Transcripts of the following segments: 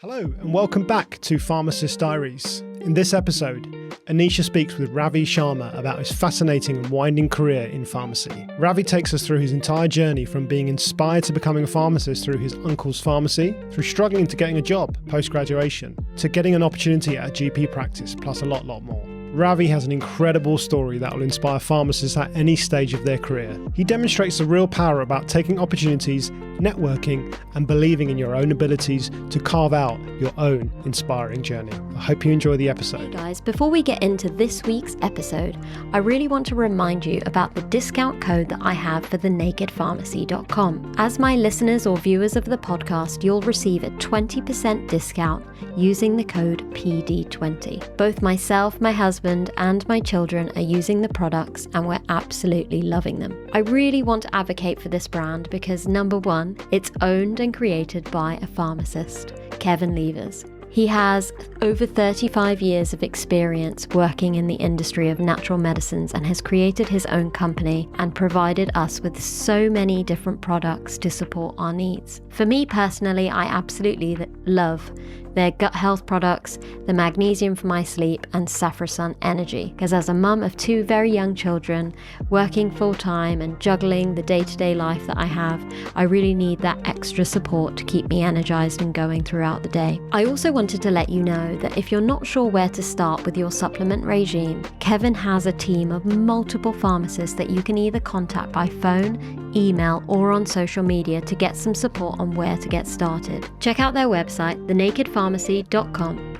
Hello and welcome back to Pharmacist Diaries. In this episode, Anisha speaks with Ravi Sharma about his fascinating and winding career in pharmacy. Ravi takes us through his entire journey from being inspired to becoming a pharmacist through his uncle's pharmacy, through struggling to getting a job post-graduation, to getting an opportunity at a GP practice, plus a lot more. Ravi has an incredible story that will inspire pharmacists at any stage of their career. He demonstrates the real power about taking opportunities, networking, and believing in your own abilities to carve out your own inspiring journey. I hope you enjoy the episode. Hey guys, before we get into this week's episode, I really want to remind you about the discount code that I have for thenakedpharmacy.com. As my listeners or viewers of the podcast, you'll receive a 20% discount using the code PD20. Both myself, my husband, and my children are using the products and we're absolutely loving them. I really want to advocate for this brand because number one, it's owned and created by a pharmacist, Kevin Levers. He has over 35 years of experience working in the industry of natural medicines and has created his own company and provided us with so many different products to support our needs. For me personally, I absolutely love their gut health products, the magnesium for my sleep, and Saffrosun Energy. Because as a mum of two very young children, working full-time and juggling the day-to-day life that I have, I really need that extra support to keep me energized and going throughout the day. I also wanted to let you know that if you're not sure where to start with your supplement regime, Kevin has a team of multiple pharmacists that you can either contact by phone, email, or on social media to get some support on where to get started. Check out their website, thenakedpharmacy.com.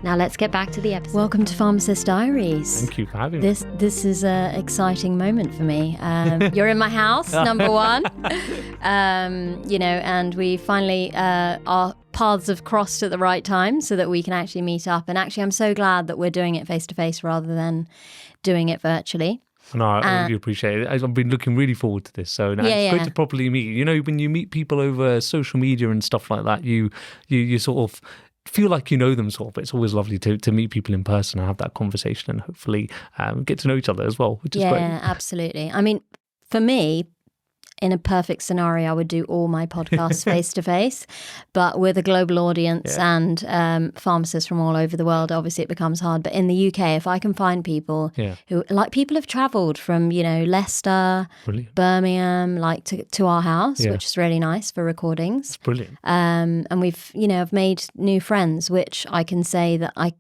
Now let's get back to the episode. Welcome to Pharmacist Diaries. Thank you for having me. This is an exciting moment for me. You're in my house, number one. And we finally, our paths have crossed at the right time so that we can actually meet up. And actually, I'm so glad that we're doing it face to face rather than doing it virtually. No, I really appreciate it. I've been looking really forward to this. So it's great to properly meet. You know, when you meet people over social media and stuff like that, you sort of feel like you know them sort of. But it's always lovely to meet people in person and have that conversation and hopefully get to know each other as well, which is great. Yeah, absolutely. I mean, for me, in a perfect scenario, I would do all my podcasts face to face, but with a global audience and pharmacists from all over the world, obviously it becomes hard. But in the UK, if I can find people who, like, people have travelled from, Leicester, Birmingham, like to our house, which is really nice for recordings. It's brilliant. And we've, I've made new friends, which I can say that I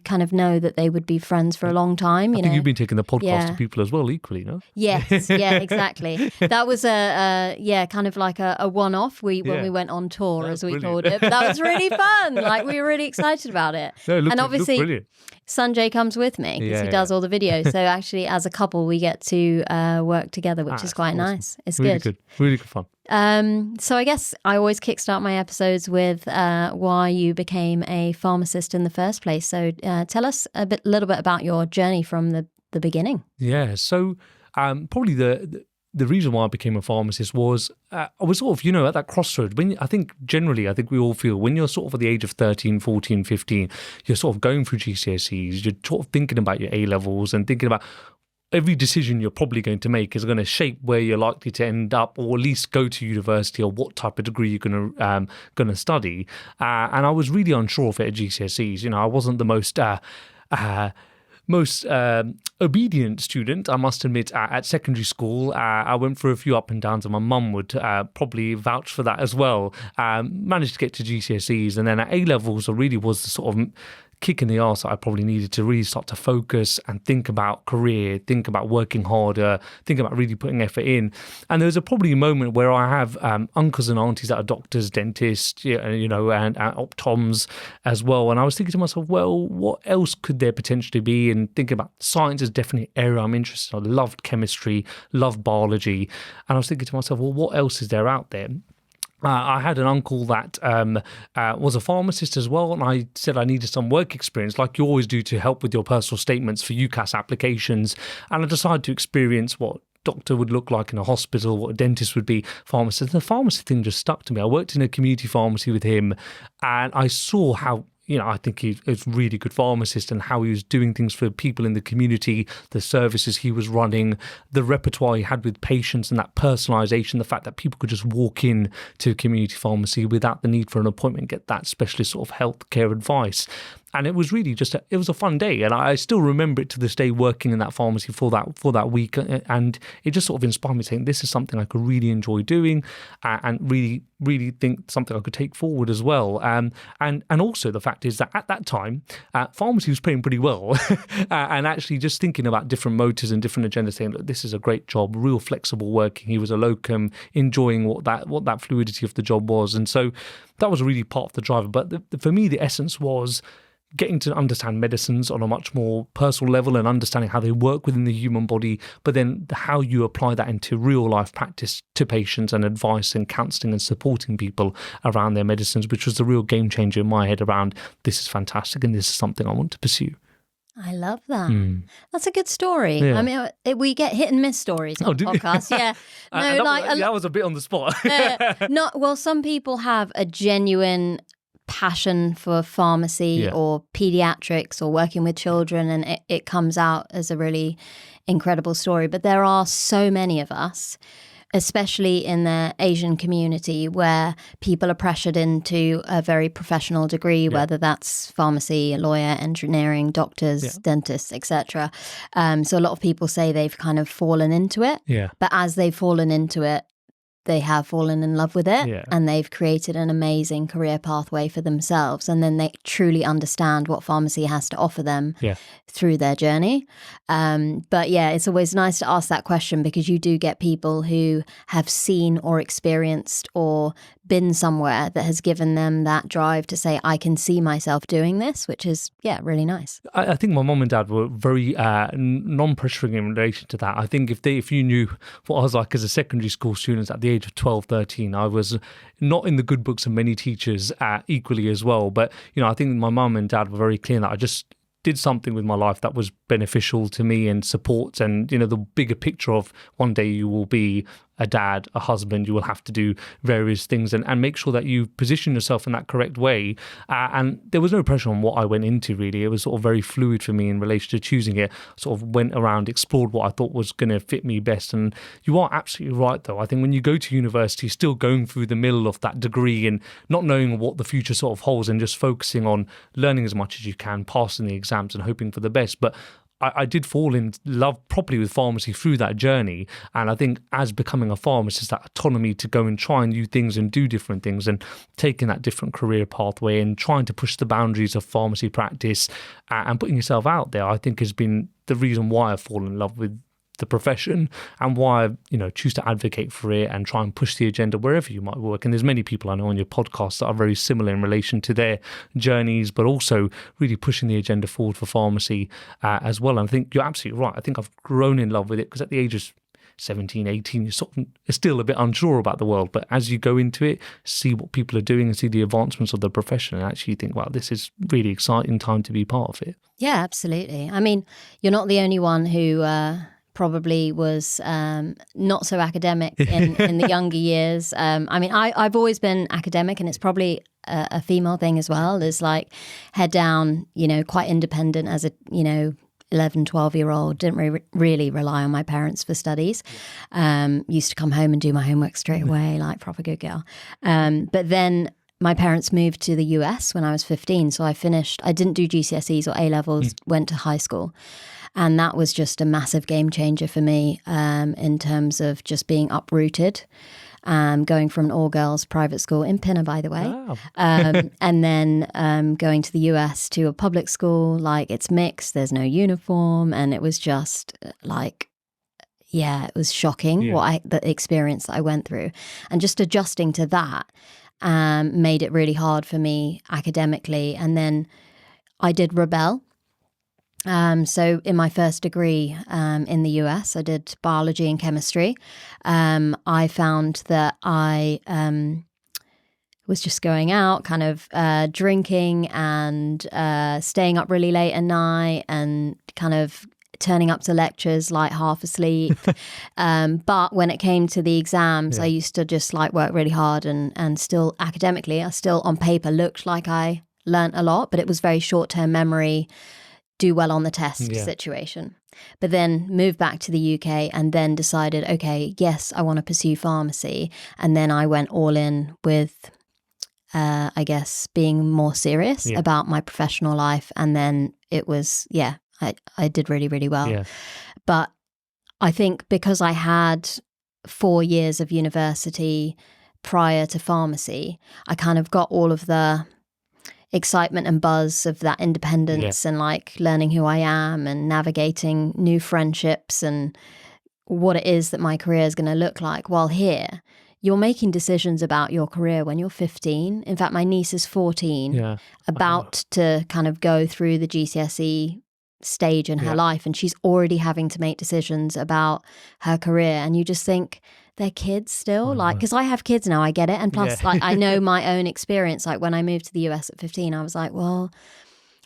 kind of know that they would be friends for a long time. I think you've been taking the podcast to people as well, equally, no? Yes, exactly. That was kind of like a one-off when we went on tour, as we called it. But that was really fun. Like, we were really excited about it. And obviously, Sunjay comes with me because he does all the videos. So actually, as a couple, we get to work together, which is quite nice. It's really good. Really good fun. So I guess I always kickstart my episodes with why you became a pharmacist in the first place. So tell us a little bit about your journey from the beginning. Yeah. So probably the reason why I became a pharmacist was I was sort of, at that crossroad. I think we all feel when you're sort of at the age of 13, 14, 15, you're sort of going through GCSEs, you're sort of thinking about your A-levels and thinking about every decision you're probably going to make is going to shape where you're likely to end up, or at least go to university, or what type of degree you're going to study. And I was really unsure of it at GCSEs. I wasn't the most obedient student, I must admit, at secondary school. I went through a few up and downs, and my mum would probably vouch for that as well. Managed to get to GCSEs, and then at A-levels, I really was the sort of kick in the arse that I probably needed to really start to focus and think about career, think about working harder, think about really putting effort in. And there was probably a moment where I have uncles and aunties that are doctors, dentists, and optoms as well. And I was thinking to myself, well, what else could there potentially be? And thinking about science is definitely an area I'm interested in. I loved chemistry, loved biology. And I was thinking to myself, well, what else is there out there? I had an uncle that was a pharmacist as well, and I said I needed some work experience, like you always do, to help with your personal statements for UCAS applications. And I decided to experience what doctor would look like in a hospital, what a dentist would be, pharmacist. The pharmacy thing just stuck to me. I worked in a community pharmacy with him, and I saw how I think he was a really good pharmacist, and how he was doing things for people in the community, the services he was running, the repertoire he had with patients, and that personalisation, the fact that people could just walk in to a community pharmacy without the need for an appointment, get that specialist sort of healthcare advice. And it was really it was a fun day. And I still remember it to this day, working in that pharmacy for that week. And it just sort of inspired me, saying this is something I could really enjoy doing, and really, really think something I could take forward as well. And also the fact is that at that time, pharmacy was paying pretty well. And actually just thinking about different motives and different agendas, saying, look, this is a great job, real flexible working. He was a locum, enjoying what that fluidity of the job was. And so that was really part of the driver. But for me, the essence was getting to understand medicines on a much more personal level and understanding how they work within the human body, but then how you apply that into real life practice to patients and advice and counselling and supporting people around their medicines, which was the real game changer in my head around this is fantastic and this is something I want to pursue. I love that. That's a good story. Yeah. I mean, we get hit and miss stories on the podcast. Yeah. No, that was a bit on the spot. Well, some people have a genuine passion for pharmacy or pediatrics or working with children, and it comes out as a really incredible story. But there are so many of us, especially in the Asian community, where people are pressured into a very professional degree, whether that's pharmacy, a lawyer, engineering, doctors, dentists, etc. So a lot of people say they've kind of fallen into it. But as they've fallen into it, they have fallen in love with it, and they've created an amazing career pathway for themselves. And then they truly understand what pharmacy has to offer them through their journey. But yeah, it's always nice to ask that question, because you do get people who have seen or experienced or been somewhere that has given them that drive to say, I can see myself doing this, which is, really nice. I think my mum and dad were very non-pressuring in relation to that. I think if you knew what I was like as a secondary school student at the age of 12, 13, I was not in the good books of many teachers equally as well. But, I think my mum and dad were very clear that I just did something with my life that was beneficial to me and supports, and the bigger picture of one day you will be a dad, a husband, you will have to do various things and make sure that you position yourself in that correct way. And there was no pressure on what I went into, really. It was sort of very fluid for me in relation to choosing it. Sort of went around, explored what I thought was going to fit me best. And you are absolutely right, though. I think when you go to university, still going through the middle of that degree and not knowing what the future sort of holds, and just focusing on learning as much as you can, passing the exams and hoping for the best. But I did fall in love properly with pharmacy through that journey. And I think as becoming a pharmacist, that autonomy to go and try new things and do different things, and taking that different career pathway and trying to push the boundaries of pharmacy practice and putting yourself out there, I think has been the reason why I've fallen in love with the profession, and why I choose to advocate for it and try and push the agenda wherever you might work. And there's many people I know on your podcast that are very similar in relation to their journeys, but also really pushing the agenda forward for pharmacy as well. And I think you're absolutely right. I think I've grown in love with it, because at the age of 17, 18, you're sort of still a bit unsure about the world. But as you go into it, see what people are doing and see the advancements of the profession, and actually think, wow, this is really exciting time to be part of it. Yeah, absolutely. I mean, you're not the only one who probably was not so academic in the younger years. I mean, I've always been academic, and it's probably a female thing as well. Is like head down, quite independent as a, 11, 12-year-old. Didn't really rely on my parents for studies. Used to come home and do my homework straight away, like proper good girl. But then my parents moved to the US when I was 15. So I didn't do GCSEs or A-levels, went to high school. And that was just a massive game changer for me in terms of just being uprooted, going from an all-girls private school in Pinner, by the way, wow. And then going to the US to a public school. Like, it's mixed, there's no uniform, and it was just like, it was shocking the experience that I went through. And just adjusting to that made it really hard for me academically. And then I did rebel. So in my first degree in the US, I did biology and chemistry. I found that I was just going out, kind of drinking and staying up really late at night, and kind of turning up to lectures like half asleep. But when it came to the exams, I used to just like work really hard, and still academically, I still on paper looked like I learnt a lot, but it was very short-term memory, do well on the test situation. But then moved back to the UK and then decided, okay, yes, I want to pursue pharmacy. And then I went all in with, I guess, being more serious about my professional life. And then it was, I did really, really well. Yeah. But I think because I had 4 years of university prior to pharmacy, I kind of got all of the excitement and buzz of that independence and like learning who I am and navigating new friendships and what it is that my career is going to look like. While here, you're making decisions about your career when you're 15. In fact, my niece is 14, about to kind of go through the GCSE stage in her life, and she's already having to make decisions about her career. And you just think, they're kids still, like, because I have kids now, I get it. And plus, like, I know my own experience. Like when I moved to the US at 15, I was like, well,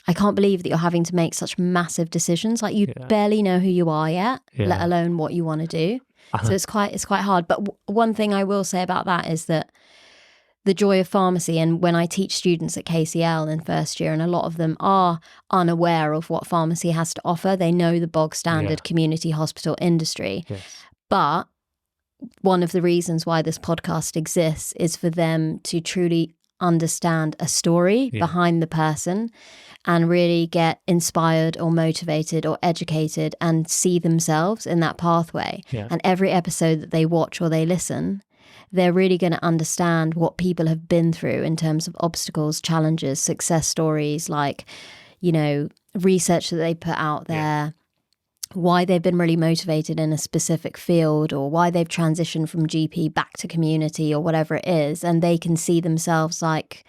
I can't believe that you're having to make such massive decisions. Like you barely know who you are yet, let alone what you want to do. So it's quite hard. But one thing I will say about that is that the joy of pharmacy, and when I teach students at KCL in first year, and a lot of them are unaware of what pharmacy has to offer. They know the bog standard community hospital industry. But one of the reasons why this podcast exists is for them to truly understand a story behind the person and really get inspired or motivated or educated and see themselves in that pathway. And every episode that they watch or they listen, they're really going to understand what people have been through in terms of obstacles, challenges, success stories, like, you know, research that they put out there, why they've been really motivated in a specific field, or why they've transitioned from GP back to community or whatever it is. And they can see themselves like,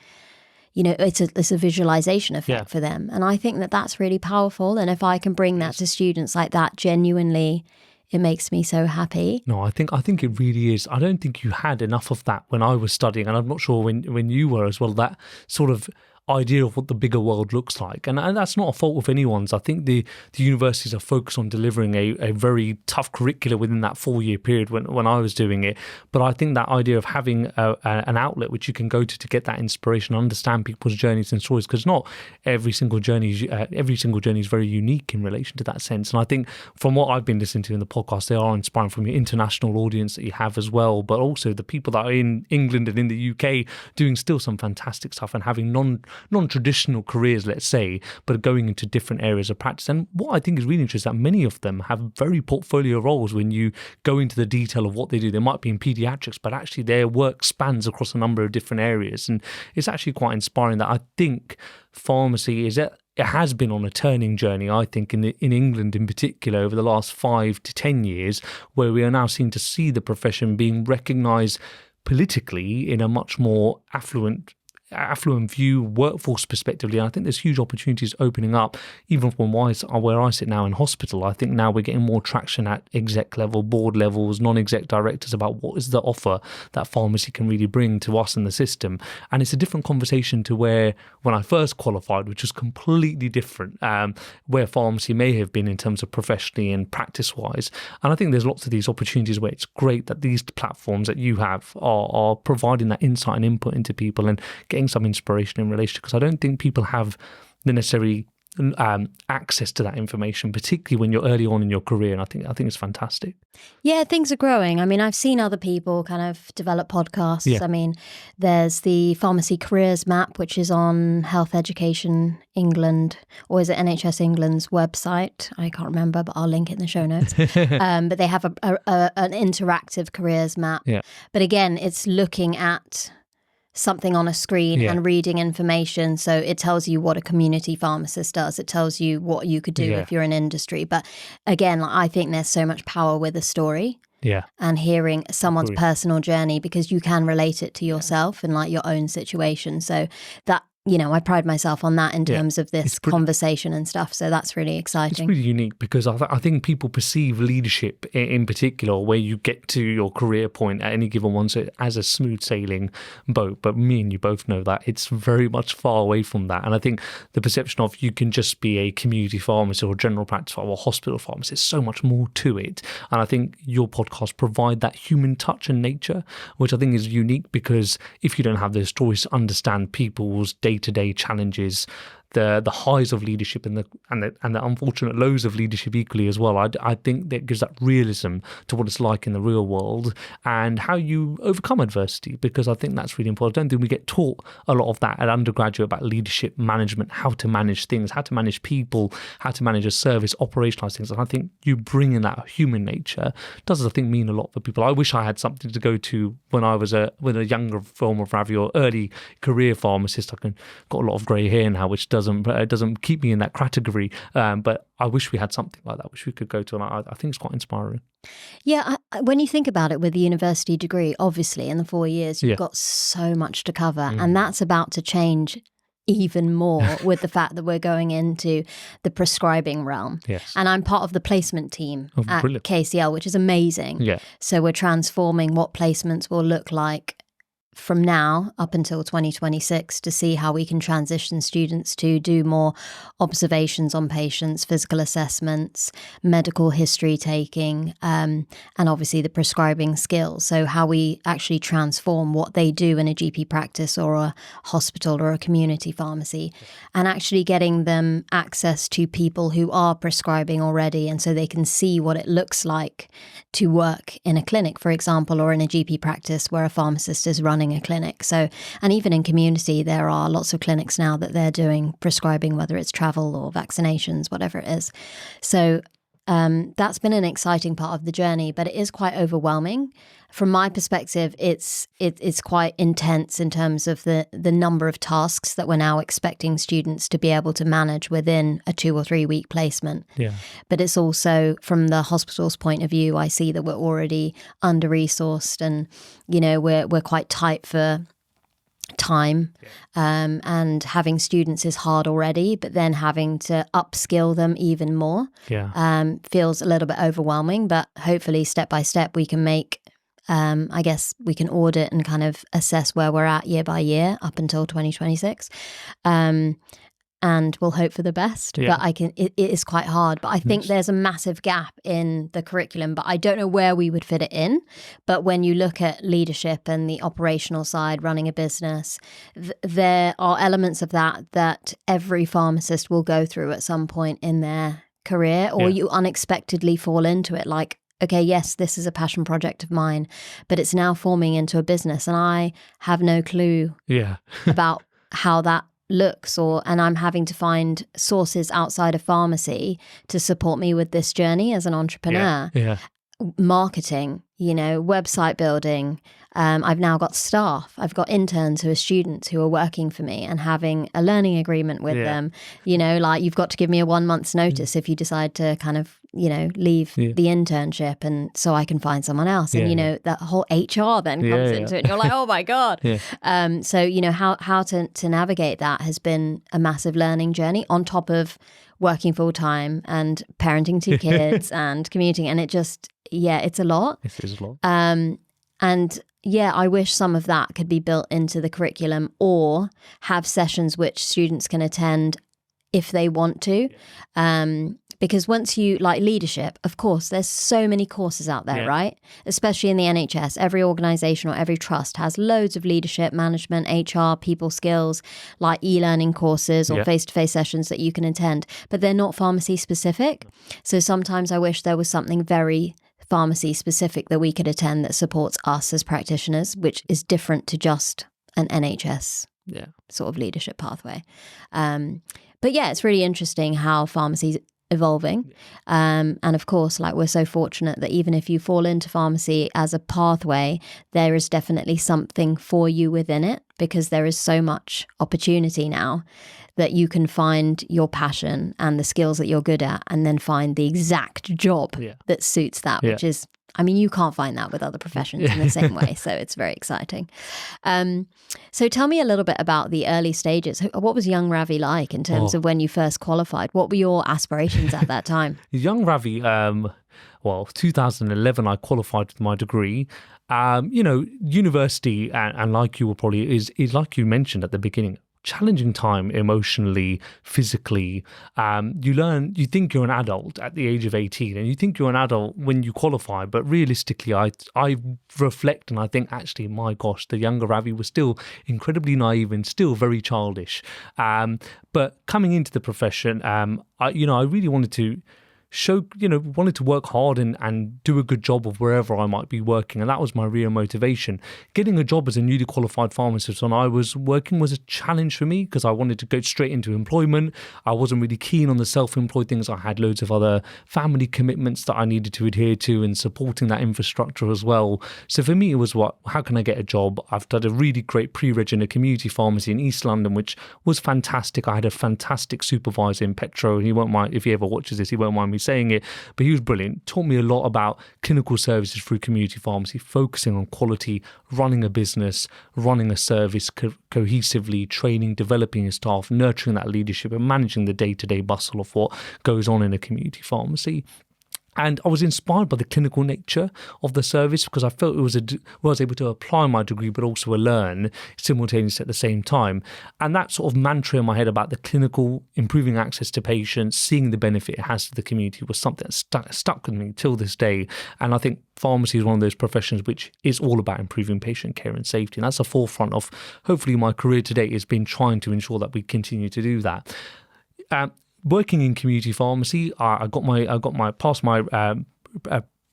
you know, it's a visualization effect for them. And I think that that's really powerful. And if I can bring that to students like that, genuinely, it makes me so happy. No, I think it really is. I don't think you had enough of that when I was studying, and I'm not sure when you were as well, that sort of idea of what the bigger world looks like. And that's not a fault of anyone's. I think the universities are focused on delivering a very tough curricula within that 4-year period when I was doing it. But I think that idea of having an outlet which you can go to get that inspiration, understand people's journeys and stories, because not every single journey is very unique in relation to that sense. And I think from what I've been listening to in the podcast, they are inspiring from your international audience that you have as well, but also the people that are in England and in the UK doing still some fantastic stuff and having non-traditional careers, let's say, but going into different areas of practice. And what I think is really interesting is that many of them have very portfolio roles when you go into the detail of what they do. They might be in paediatrics, but actually their work spans across a number of different areas. And it's actually quite inspiring that I think pharmacy it has been on a turning journey, I think, in England in particular over the last 5 to 10 years, where we are now seeing to see the profession being recognised politically in a much more affluent view, workforce perspectively. And I think there's huge opportunities opening up, even from where I sit now in hospital. I think now we're getting more traction at exec level, board levels, non-exec directors about what is the offer that pharmacy can really bring to us in the system. And it's a different conversation to where when I first qualified, which was completely different, where pharmacy may have been in terms of professionally and practice-wise. And I think there's lots of these opportunities where it's great that these platforms that you have are providing that insight and input into people and getting some inspiration in relation, because I don't think people have the necessary access to that information, particularly when you're early on in your career. And I think it's fantastic. Yeah, things are growing. I mean, I've seen other people kind of develop podcasts. Yeah. I mean, there's the Pharmacy Careers Map, which is on Health Education England, or is it NHS England's website? I can't remember, but I'll link it in the show notes. But they have an interactive careers map. Yeah. But again, it's looking at something on a screen and reading information. So it tells you what a community pharmacist does. It tells you what you could do if you're in industry. But again, I think there's so much power with a story. Yeah. And hearing someone's personal journey, because you can relate it to yourself and like your own situation. So that, you know, I pride myself on that in terms of this conversation and stuff. So that's really exciting. It's really unique because I think people perceive leadership in particular, where you get to your career point at any given one, so as a smooth sailing boat. But me and you both know that it's very much far away from that. And I think the perception of you can just be a community pharmacist or a general practice or a hospital pharmacist, there's so much more to it. And I think your podcast provide that human touch and nature, which I think is unique, because if you don't have those stories to understand people's day day-to-day challenges, the highs of leadership and the unfortunate lows of leadership equally as well. I think that gives that realism to what it's like in the real world and how you overcome adversity, because I think that's really important. I don't think we get taught a lot of that at undergraduate about leadership management, how to manage things, how to manage people, how to manage a service, operationalize things. And I think you bring in that human nature does, I think, mean a lot for people. I wish I had something to go to when I was a younger form of Ravi or early career pharmacist. Got a lot of grey hair now, which doesn't keep me in that category. But I wish we had something like that, which we could go to. And I think it's quite inspiring. Yeah, when you think about it with the university degree, obviously in the 4 years, you've got so much to cover. And that's about to change even more with the fact that we're going into the prescribing realm. Yes. And I'm part of the placement team at brilliant. KCL, which is amazing. Yeah. So we're transforming what placements will look like from now up until 2026 to see how we can transition students to do more observations on patients, physical assessments, medical history taking, and obviously the prescribing skills. So how we actually transform what they do in a GP practice or a hospital or a community pharmacy, and actually getting them access to people who are prescribing already, and so they can see what it looks like to work in a clinic, for example, or in a GP practice where a pharmacist is running a clinic. So, and even in community, there are lots of clinics now that they're doing prescribing, whether it's travel or vaccinations, whatever it is. So that's been an exciting part of the journey, but it is quite overwhelming. From my perspective, it's quite intense in terms of the number of tasks that we're now expecting students to be able to manage within a 2 or 3 week placement. Yeah. But it's also, from the hospital's point of view, I see that we're already under-resourced and, we're quite tight for time, and having students is hard already, but then having to upskill them even more feels a little bit overwhelming. But hopefully step by step we can make I guess we can audit and kind of assess where we're at year by year up until 2026. And we'll hope for the best. Yeah. But it is quite hard. But I think there's a massive gap in the curriculum, but I don't know where we would fit it in. But when you look at leadership and the operational side, running a business, there are elements of that every pharmacist will go through at some point in their career, or you unexpectedly fall into it. Like, okay, yes, this is a passion project of mine, but it's now forming into a business and I have no clue about how that looks, and I'm having to find sources outside of pharmacy to support me with this journey as an entrepreneur. Marketing, website building. I've now got staff. I've got interns who are students who are working for me and having a learning agreement with them. Like you've got to give me a 1 month's notice if you decide to kind of, leave the internship, and so I can find someone else. And, that whole HR then comes into it. And you're like, oh my God. So, how to navigate that has been a massive learning journey on top of working full time and parenting 2 kids and commuting. And it just, it's a lot. It is a lot. And I wish some of that could be built into the curriculum, or have sessions which students can attend if they want to. Because once you, like leadership, of course, there's so many courses out there, right? Especially in the NHS, every organisation or every trust has loads of leadership, management, HR, people skills, like e-learning courses or face-to-face sessions that you can attend, but they're not pharmacy specific. So sometimes I wish there was something very pharmacy specific that we could attend that supports us as practitioners, which is different to just an NHS sort of leadership pathway. But it's really interesting how pharmacy's evolving. And of course, like, we're so fortunate that even if you fall into pharmacy as a pathway, there is definitely something for you within it, because there is so much opportunity now that you can find your passion and the skills that you're good at, and then find the exact job that suits that, which is, you can't find that with other professions in the same way. So it's very exciting. So tell me a little bit about the early stages. What was young Ravi like in terms of when you first qualified? What were your aspirations at that time? Young Ravi, 2011, I qualified with my degree. University, and like you were probably, is like you mentioned at the beginning, challenging time emotionally, physically. You think you're an adult at the age of 18, and you think you're an adult when you qualify, but realistically, I reflect and I think, actually, my gosh, the younger Ravi was still incredibly naive and still very childish. But coming into the profession, I really wanted to wanted to work hard and do a good job of wherever I might be working. And that was my real motivation. Getting a job as a newly qualified pharmacist when I was working was a challenge for me because I wanted to go straight into employment. I wasn't really keen on the self-employed things. I had loads of other family commitments that I needed to adhere to and supporting that infrastructure as well. So for me, it was how can I get a job? I've done a really great pre-reg in a community pharmacy in East London, which was fantastic. I had a fantastic supervisor in Petro. He won't mind, if he ever watches this, he won't mind me saying it, but he was brilliant. Taught me a lot about clinical services through community pharmacy, focusing on quality, running a business, running a service cohesively, training, developing your staff, nurturing that leadership and managing the day-to-day bustle of what goes on in a community pharmacy. And I was inspired by the clinical nature of the service because I felt I was able to apply my degree but also learn simultaneously at the same time. And that sort of mantra in my head about the clinical, improving access to patients, seeing the benefit it has to the community was something that stuck with me till this day. And I think pharmacy is one of those professions which is all about improving patient care and safety. And that's the forefront of hopefully my career today has been trying to ensure that we continue to do that. Working in community pharmacy, I passed my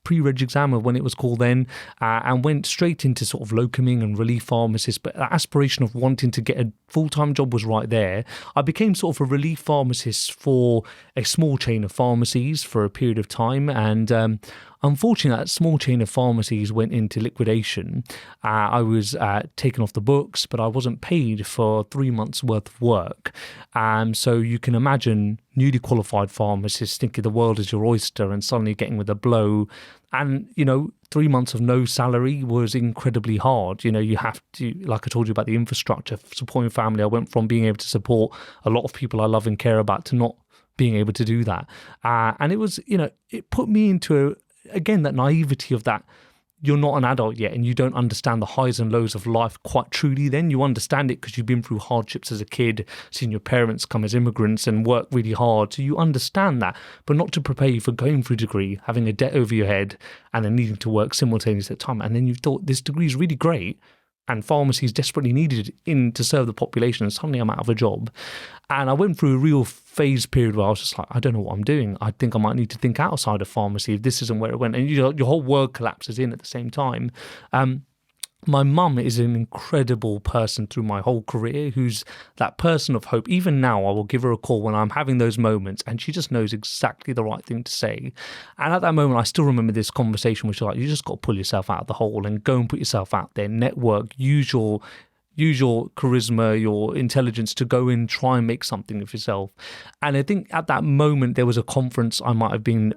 pre-reg exam, or when it was called then, and went straight into sort of locuming and relief pharmacist. But the aspiration of wanting to get a full-time job was right there. I became sort of a relief pharmacist for a small chain of pharmacies for a period of time, and unfortunately, that small chain of pharmacies went into liquidation. I was taken off the books, but I wasn't paid for 3 months' worth of work. So you can imagine newly qualified pharmacists thinking the world is your oyster and suddenly getting with a blow. And, 3 months of no salary was incredibly hard. You have to, like I told you about the infrastructure, supporting family. I went from being able to support a lot of people I love and care about to not being able to do that. And it was, it put me into again, that naivety of that you're not an adult yet and you don't understand the highs and lows of life quite truly. Then you understand it because you've been through hardships as a kid, seen your parents come as immigrants and work really hard. So you understand that, but not to prepare you for going through a degree, having a debt over your head and then needing to work simultaneously at the time. And then you thought this degree is really great and pharmacy is desperately needed to serve the population, and suddenly I'm out of a job. And I went through a real phase period where I was just like, I don't know what I'm doing. I think I might need to think outside of pharmacy if this isn't where it went. And your whole world collapses in at the same time. My mum is an incredible person through my whole career, who's that person of hope. Even now, I will give her a call when I'm having those moments and she just knows exactly the right thing to say. And at that moment, I still remember this conversation, which is like, you just got to pull yourself out of the hole and go and put yourself out there, network, use your charisma, your intelligence to go in, try and make something of yourself. And I think at that moment, there was a conference I might have been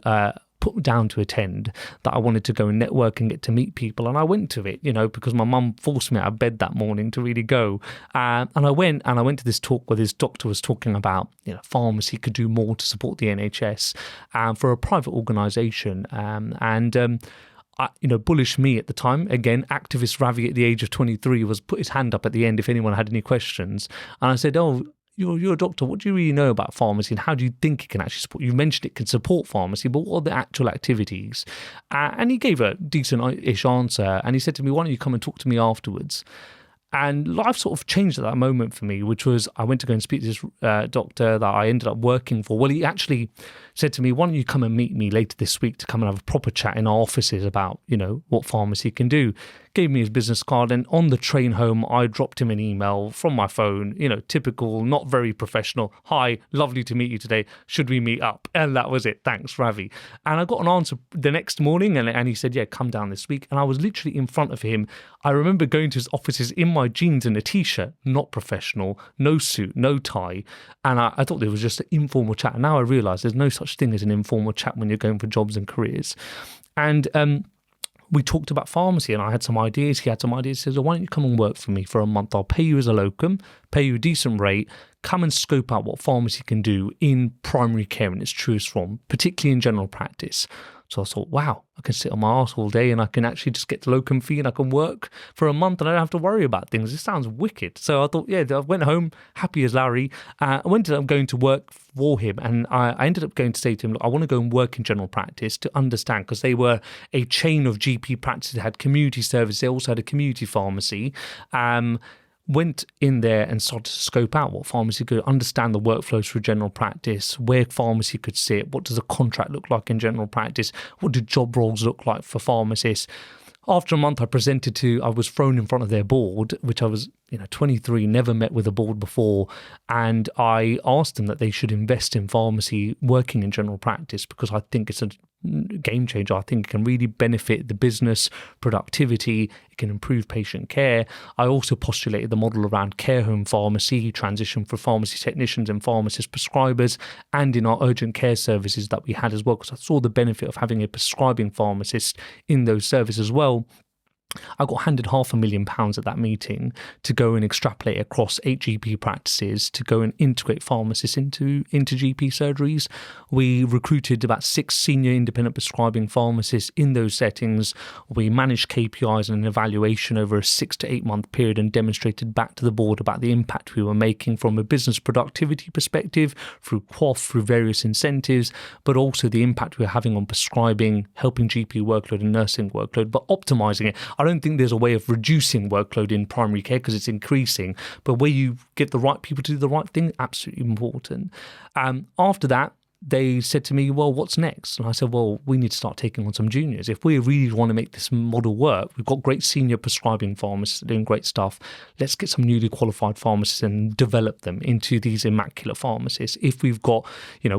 put down to attend that I wanted to go and network and get to meet people. And I went to it, because my mum forced me out of bed that morning to really go. And I went to this talk where this doctor was talking about, pharmacy could do more to support the NHS for a private organisation. Bullish me at the time, again, activist Ravi at the age of 23 was put his hand up at the end if anyone had any questions. And I said, you're a doctor, what do you really know about pharmacy and how do you think it can actually support? You mentioned it can support pharmacy, but what are the actual activities? And he gave a decent-ish answer. And he said to me, why don't you come and talk to me afterwards? And life sort of changed at that moment for me, which was I went to go and speak to this doctor that I ended up working for. Well, he actually said to me, why don't you come and meet me later this week to come and have a proper chat in our offices about, what pharmacy can do. Gave me his business card, and on the train home, I dropped him an email from my phone, typical, not very professional. Hi, lovely to meet you today. Should we meet up? And that was it. Thanks, Ravi. And I got an answer the next morning, and he said, yeah, come down this week. And I was literally in front of him. I remember going to his offices in my jeans and a t-shirt, not professional, no suit, no tie. And I thought it was just an informal chat. And now I realise there's no such thing as an informal chat when you're going for jobs and careers. And we talked about pharmacy and I had some ideas. He had some ideas. He says, why don't you come and work for me for a month? I'll pay you as a locum, pay you a decent rate, come and scope out what pharmacy can do in primary care in its truest form, particularly in general practice. So I thought, wow, I can sit on my arse all day and I can actually just get the locum fee and I can work for a month and I don't have to worry about things. This sounds wicked. So I thought, yeah, I went home happy as Larry. I ended up going to work for him, and I ended up going to say to him, look, I want to go and work in general practice to understand, because they were a chain of GP practices that had community service. They also had a community pharmacy. Went in there and started to scope out what pharmacy could, understand the workflows for general practice, where pharmacy could sit, what does a contract look like in general practice, what do job roles look like for pharmacists. After a month, I was thrown in front of their board, which I was 23, never met with a board before, and I asked them that they should invest in pharmacy working in general practice, because I think it's a game changer. I think it can really benefit the business, productivity, it can improve patient care. I also postulated the model around care home pharmacy, transition for pharmacy technicians and pharmacist prescribers, and in our urgent care services that we had as well, because I saw the benefit of having a prescribing pharmacist in those services as well. I got handed £500,000 at that meeting to go and extrapolate across 8 GP practices to go and integrate pharmacists into GP surgeries. We recruited about 6 senior independent prescribing pharmacists in those settings. We managed KPIs and an evaluation over a 6 to 8 month period and demonstrated back to the board about the impact we were making from a business productivity perspective, through QOF, through various incentives, but also the impact we were having on prescribing, helping GP workload and nursing workload, but optimizing it. I don't think there's a way of reducing workload in primary care because it's increasing, but where you get the right people to do the right thing, absolutely important. After that, they said to me, well, what's next? And I said, well, we need to start taking on some juniors. If we really want to make this model work, we've got great senior prescribing pharmacists doing great stuff. Let's get some newly qualified pharmacists and develop them into these immaculate pharmacists. If we've got,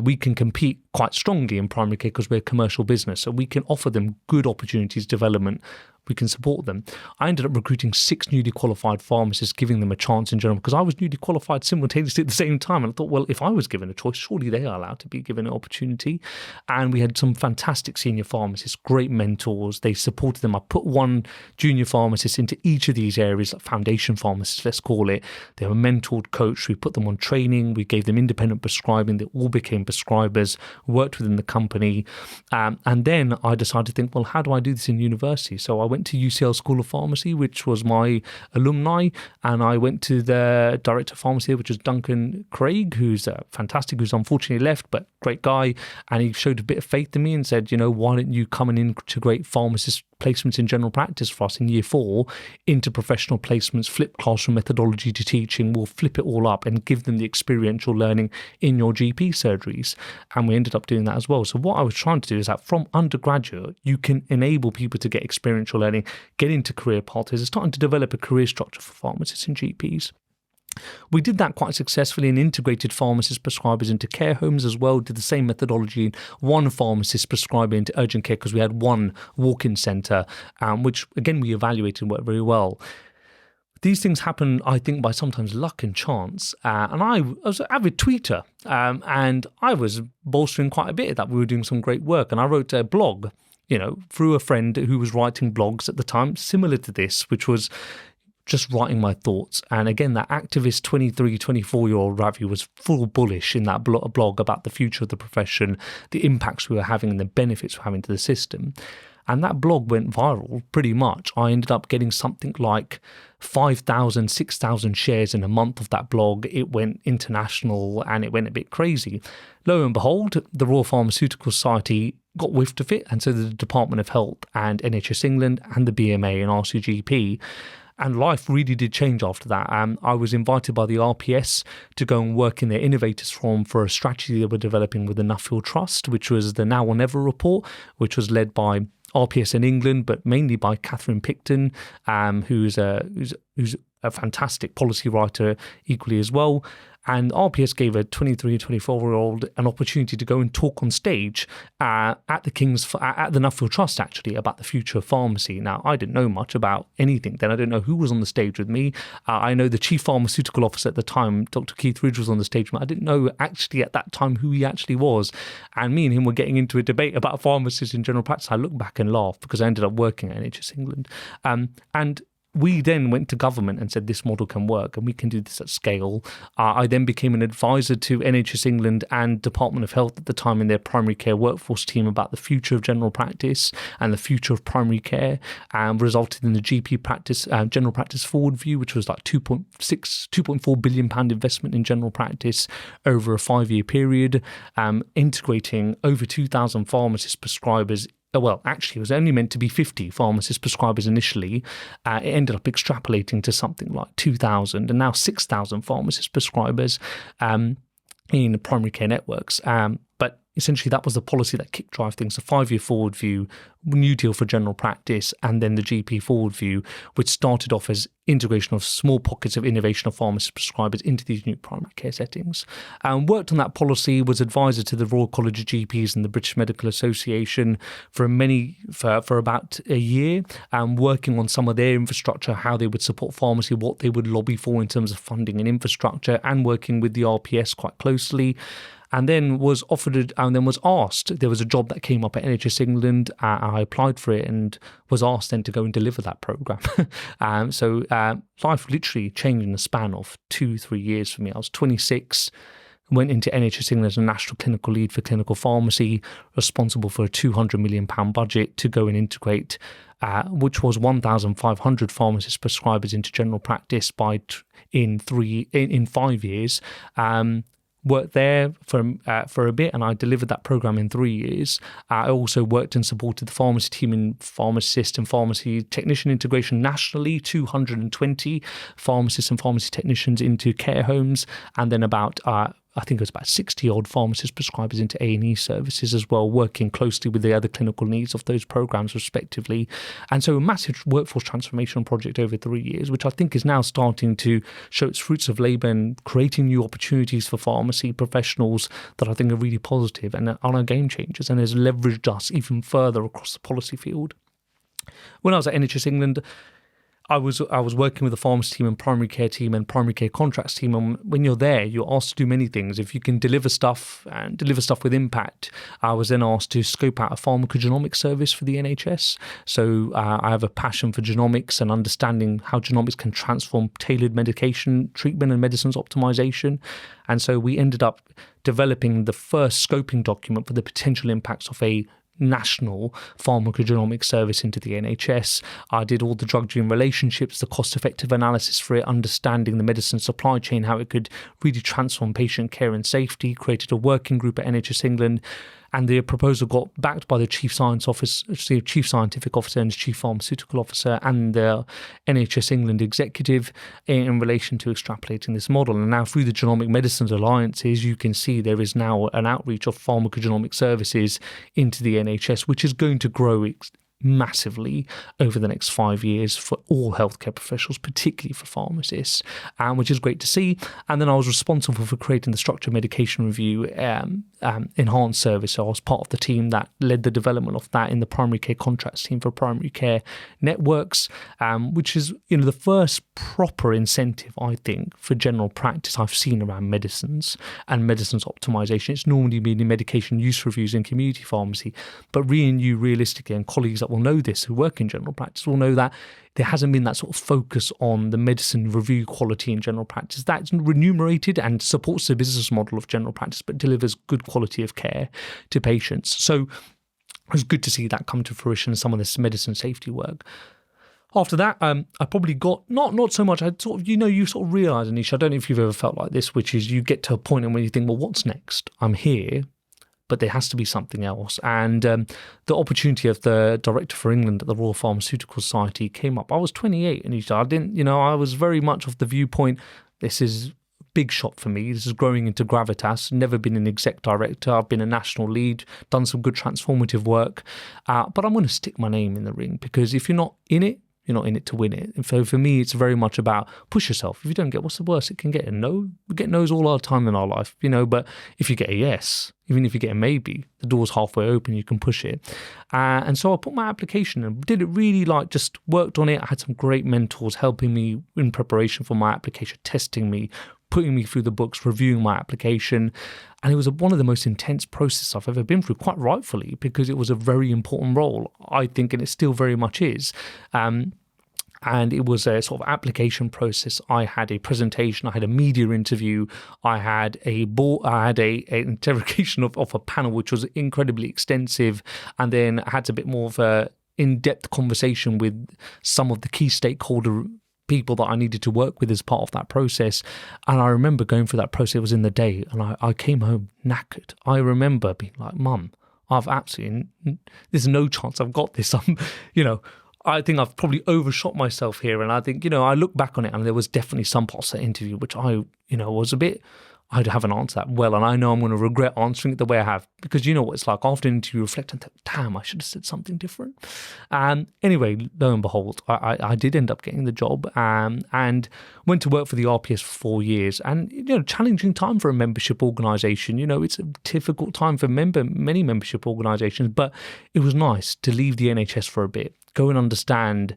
we can compete quite strongly in primary care because we're a commercial business, so we can offer them good opportunities, development. We can support them. I ended up recruiting 6 newly qualified pharmacists, giving them a chance in general, because I was newly qualified simultaneously at the same time. And I thought, well, if I was given a choice, surely they are allowed to be given an opportunity. And we had some fantastic senior pharmacists, great mentors. They supported them. I put 1 junior pharmacist into each of these areas, like foundation pharmacists, let's call it. They were mentored, coached. We put them on training. We gave them independent prescribing. They all became prescribers, worked within the company. And then I decided to think, well, how do I do this in university? So I went to UCL School of Pharmacy, which was my alumni, and I went to the director of pharmacy, which is Duncan Craig, who's fantastic, who's unfortunately left, but great guy. And he showed a bit of faith in me and said, why don't you come and integrate pharmacist placements in general practice for us in year 4 into professional placements, flip classroom methodology to teaching. We'll flip it all up and give them the experiential learning in your GP surgeries. And we ended up doing that as well. So what I was trying to do is that from undergraduate, you can enable people to get experiential learning, get into career pathways, and starting to develop a career structure for pharmacists and GPs. We did that quite successfully and integrated pharmacist prescribers into care homes as well, did the same methodology, 1 pharmacist prescriber into urgent care because we had 1 walk-in centre, which again we evaluated and worked very well. These things happen, I think, by sometimes luck and chance. And I was an avid tweeter, and I was bolstering quite a bit that we were doing some great work. And I wrote a blog, through a friend who was writing blogs at the time, similar to this, which was just writing my thoughts. And again, that activist 23, 24-year-old Ravi was full bullish in that blog about the future of the profession, the impacts we were having and the benefits we're having to the system. And that blog went viral pretty much. I ended up getting something like 5,000, 6,000 shares in a month of that blog. It went international and it went a bit crazy. Lo and behold, the Royal Pharmaceutical Society got whiffed of it, and so did the Department of Health and NHS England and the BMA and RCGP. And life really did change after that. I was invited by the RPS to go and work in their Innovators Forum for a strategy they were developing with the Nuffield Trust, which was the Now or Never report, which was led by RPS in England, but mainly by Catherine Picton, who's a fantastic policy writer equally as well. And RPS gave a 23 or 24-year-old an opportunity to go and talk on stage at the Nuffield Trust, actually, about the future of pharmacy. Now, I didn't know much about anything then. I didn't know who was on the stage with me. I know the Chief Pharmaceutical Officer at the time, Dr. Keith Ridge, was on the stage, but I didn't know actually at that time who he actually was. And me and him were getting into a debate about pharmacists in general practice. I look back and laugh because I ended up working at NHS England. And we then went to government and said this model can work and we can do this at scale. I then became an advisor to NHS England and Department of Health at the time in their primary care workforce team about the future of general practice and the future of primary care, and resulted in the GP practice, general practice forward view, which was like £2.4 billion investment in general practice over a 5-year period, integrating over 2,000 pharmacist prescribers. Well, actually, it was only meant to be 50 pharmacist prescribers initially. It ended up extrapolating to something like 2,000 and now 6,000 pharmacist prescribers in primary care networks. But essentially, that was the policy that kick drive things. A 5-year forward view, new deal for general practice, and then the GP forward view, which started off as integration of small pockets of innovation of pharmacist prescribers into these new primary care settings. Worked on that policy, was advisor to the Royal College of GPs and the British Medical Association for about a year, working on some of their infrastructure, how they would support pharmacy, what they would lobby for in terms of funding and infrastructure, and working with the RPS quite closely. And then was asked, there was a job that came up at NHS England. I applied for it and was asked then to go and deliver that programme. So life literally changed in the span of 2-3 years for me. I was 26, went into NHS England as a national clinical lead for clinical pharmacy, responsible for a £200 million budget to go and integrate, which was 1,500 pharmacist prescribers into general practice in 5 years. Worked there for a bit, and I delivered that program in 3 years. I also worked and supported the pharmacy team in pharmacist and pharmacy technician integration nationally, 220 pharmacists and pharmacy technicians into care homes, and then about I think it was about 60 odd pharmacist prescribers into A&E services as well, working closely with the other clinical needs of those programs respectively. And so a massive workforce transformation project over 3 years, which I think is now starting to show its fruits of labour and creating new opportunities for pharmacy professionals that I think are really positive and are game changers, and has leveraged us even further across the policy field. When I was at NHS England, I was working with the pharmacy team and primary care contracts team, and when you're there, you're asked to do many things. If you can deliver stuff with impact, I was then asked to scope out a pharmacogenomics service for the NHS. So I have a passion for genomics and understanding how genomics can transform tailored medication treatment and medicines optimization. And so we ended up developing the first scoping document for the potential impacts of a national pharmacogenomics service into the NHS. I did all the drug-gene relationships, the cost-effective analysis for it, understanding the medicine supply chain, how it could really transform patient care and safety, created a working group at NHS England, and the proposal got backed by the Chief Scientific Officer and Chief Pharmaceutical Officer and the NHS England executive in relation to extrapolating this model. And now through the Genomic Medicines Alliances, you can see there is now an outreach of pharmacogenomic services into the NHS, which is going to grow massively over the next 5 years for all healthcare professionals, particularly for pharmacists, which is great to see. And then I was responsible for creating the Structured Medication Review enhanced service. So I was part of the team that led the development of that in the primary care contracts team for primary care networks, which is the first proper incentive, I think, for general practice I've seen around medicines and medicines optimization. It's normally been in medication use reviews in community pharmacy, but realistically, and colleagues that will know this who work in general practice will know that there hasn't been that sort of focus on the medicine review quality in general practice. That's remunerated and supports the business model of general practice, but delivers good quality of care to patients. So it was good to see that come to fruition in some of this medicine safety work. After that, I probably got not so much. I sort of, you sort of realise, Anisha, I don't know if you've ever felt like this, which is you get to a point when you think, well, what's next? I'm here, but there has to be something else. And the opportunity of the director for England at the Royal Pharmaceutical Society came up. I was 28, and I was very much of the viewpoint, this is a big shot for me. This is growing into gravitas. Never been an exec director. I've been a national lead, done some good transformative work. But I'm going to stick my name in the ring, because if you're not in it, you're not in it to win it. And so for me, it's very much about push yourself. If you don't get, what's the worst it can get? A no? We get no's all our time in our life, but if you get a yes, even if you get a maybe, the door's halfway open, you can push it. And so I put my application and did it really, just worked on it. I had some great mentors helping me in preparation for my application, testing me, putting me through the books, reviewing my application. And it was one of the most intense processes I've ever been through, quite rightfully, because it was a very important role, I think, and it still very much is. And And it was a sort of application process. I had a presentation, I had a media interview, I had an interrogation of a panel, which was incredibly extensive. And then I had a bit more of a in-depth conversation with some of the key stakeholder people that I needed to work with as part of that process. And I remember going through that process, it was in the day, and I came home knackered. I remember being like, Mum, there's no chance I've got this. I think I've probably overshot myself here. And I think, I look back on it and there was definitely some parts of that interview which I haven't answered that well. And I know I'm going to regret answering it the way I have, because you know what it's like. After an interview, you reflect and think, damn, I should have said something different. Anyway, lo and behold, I did end up getting the job and went to work for the RPS for 4 years. And, challenging time for a membership organisation. It's a difficult time for many membership organisations, but it was nice to leave the NHS for a bit, go and understand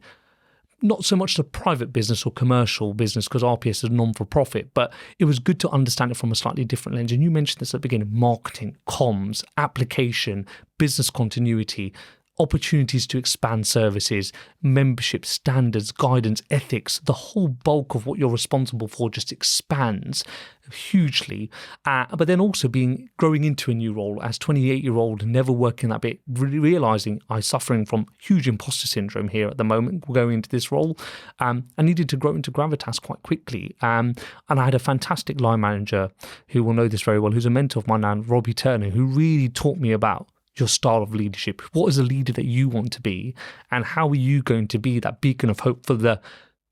not so much the private business or commercial business, because RPS is non-for-profit, but it was good to understand it from a slightly different lens. And you mentioned this at the beginning: marketing, comms, application, business continuity, opportunities to expand services, membership, standards, guidance, ethics. The whole bulk of what you're responsible for just expands hugely. But then also growing into a new role as 28-year-old, never working that bit, realizing I'm suffering from huge imposter syndrome here at the moment, going into this role. I needed to grow into gravitas quite quickly. And I had a fantastic line manager who will know this very well, who's a mentor of mine now, Robbie Turner, who really taught me about your style of leadership. What is a leader that you want to be? And how are you going to be that beacon of hope for the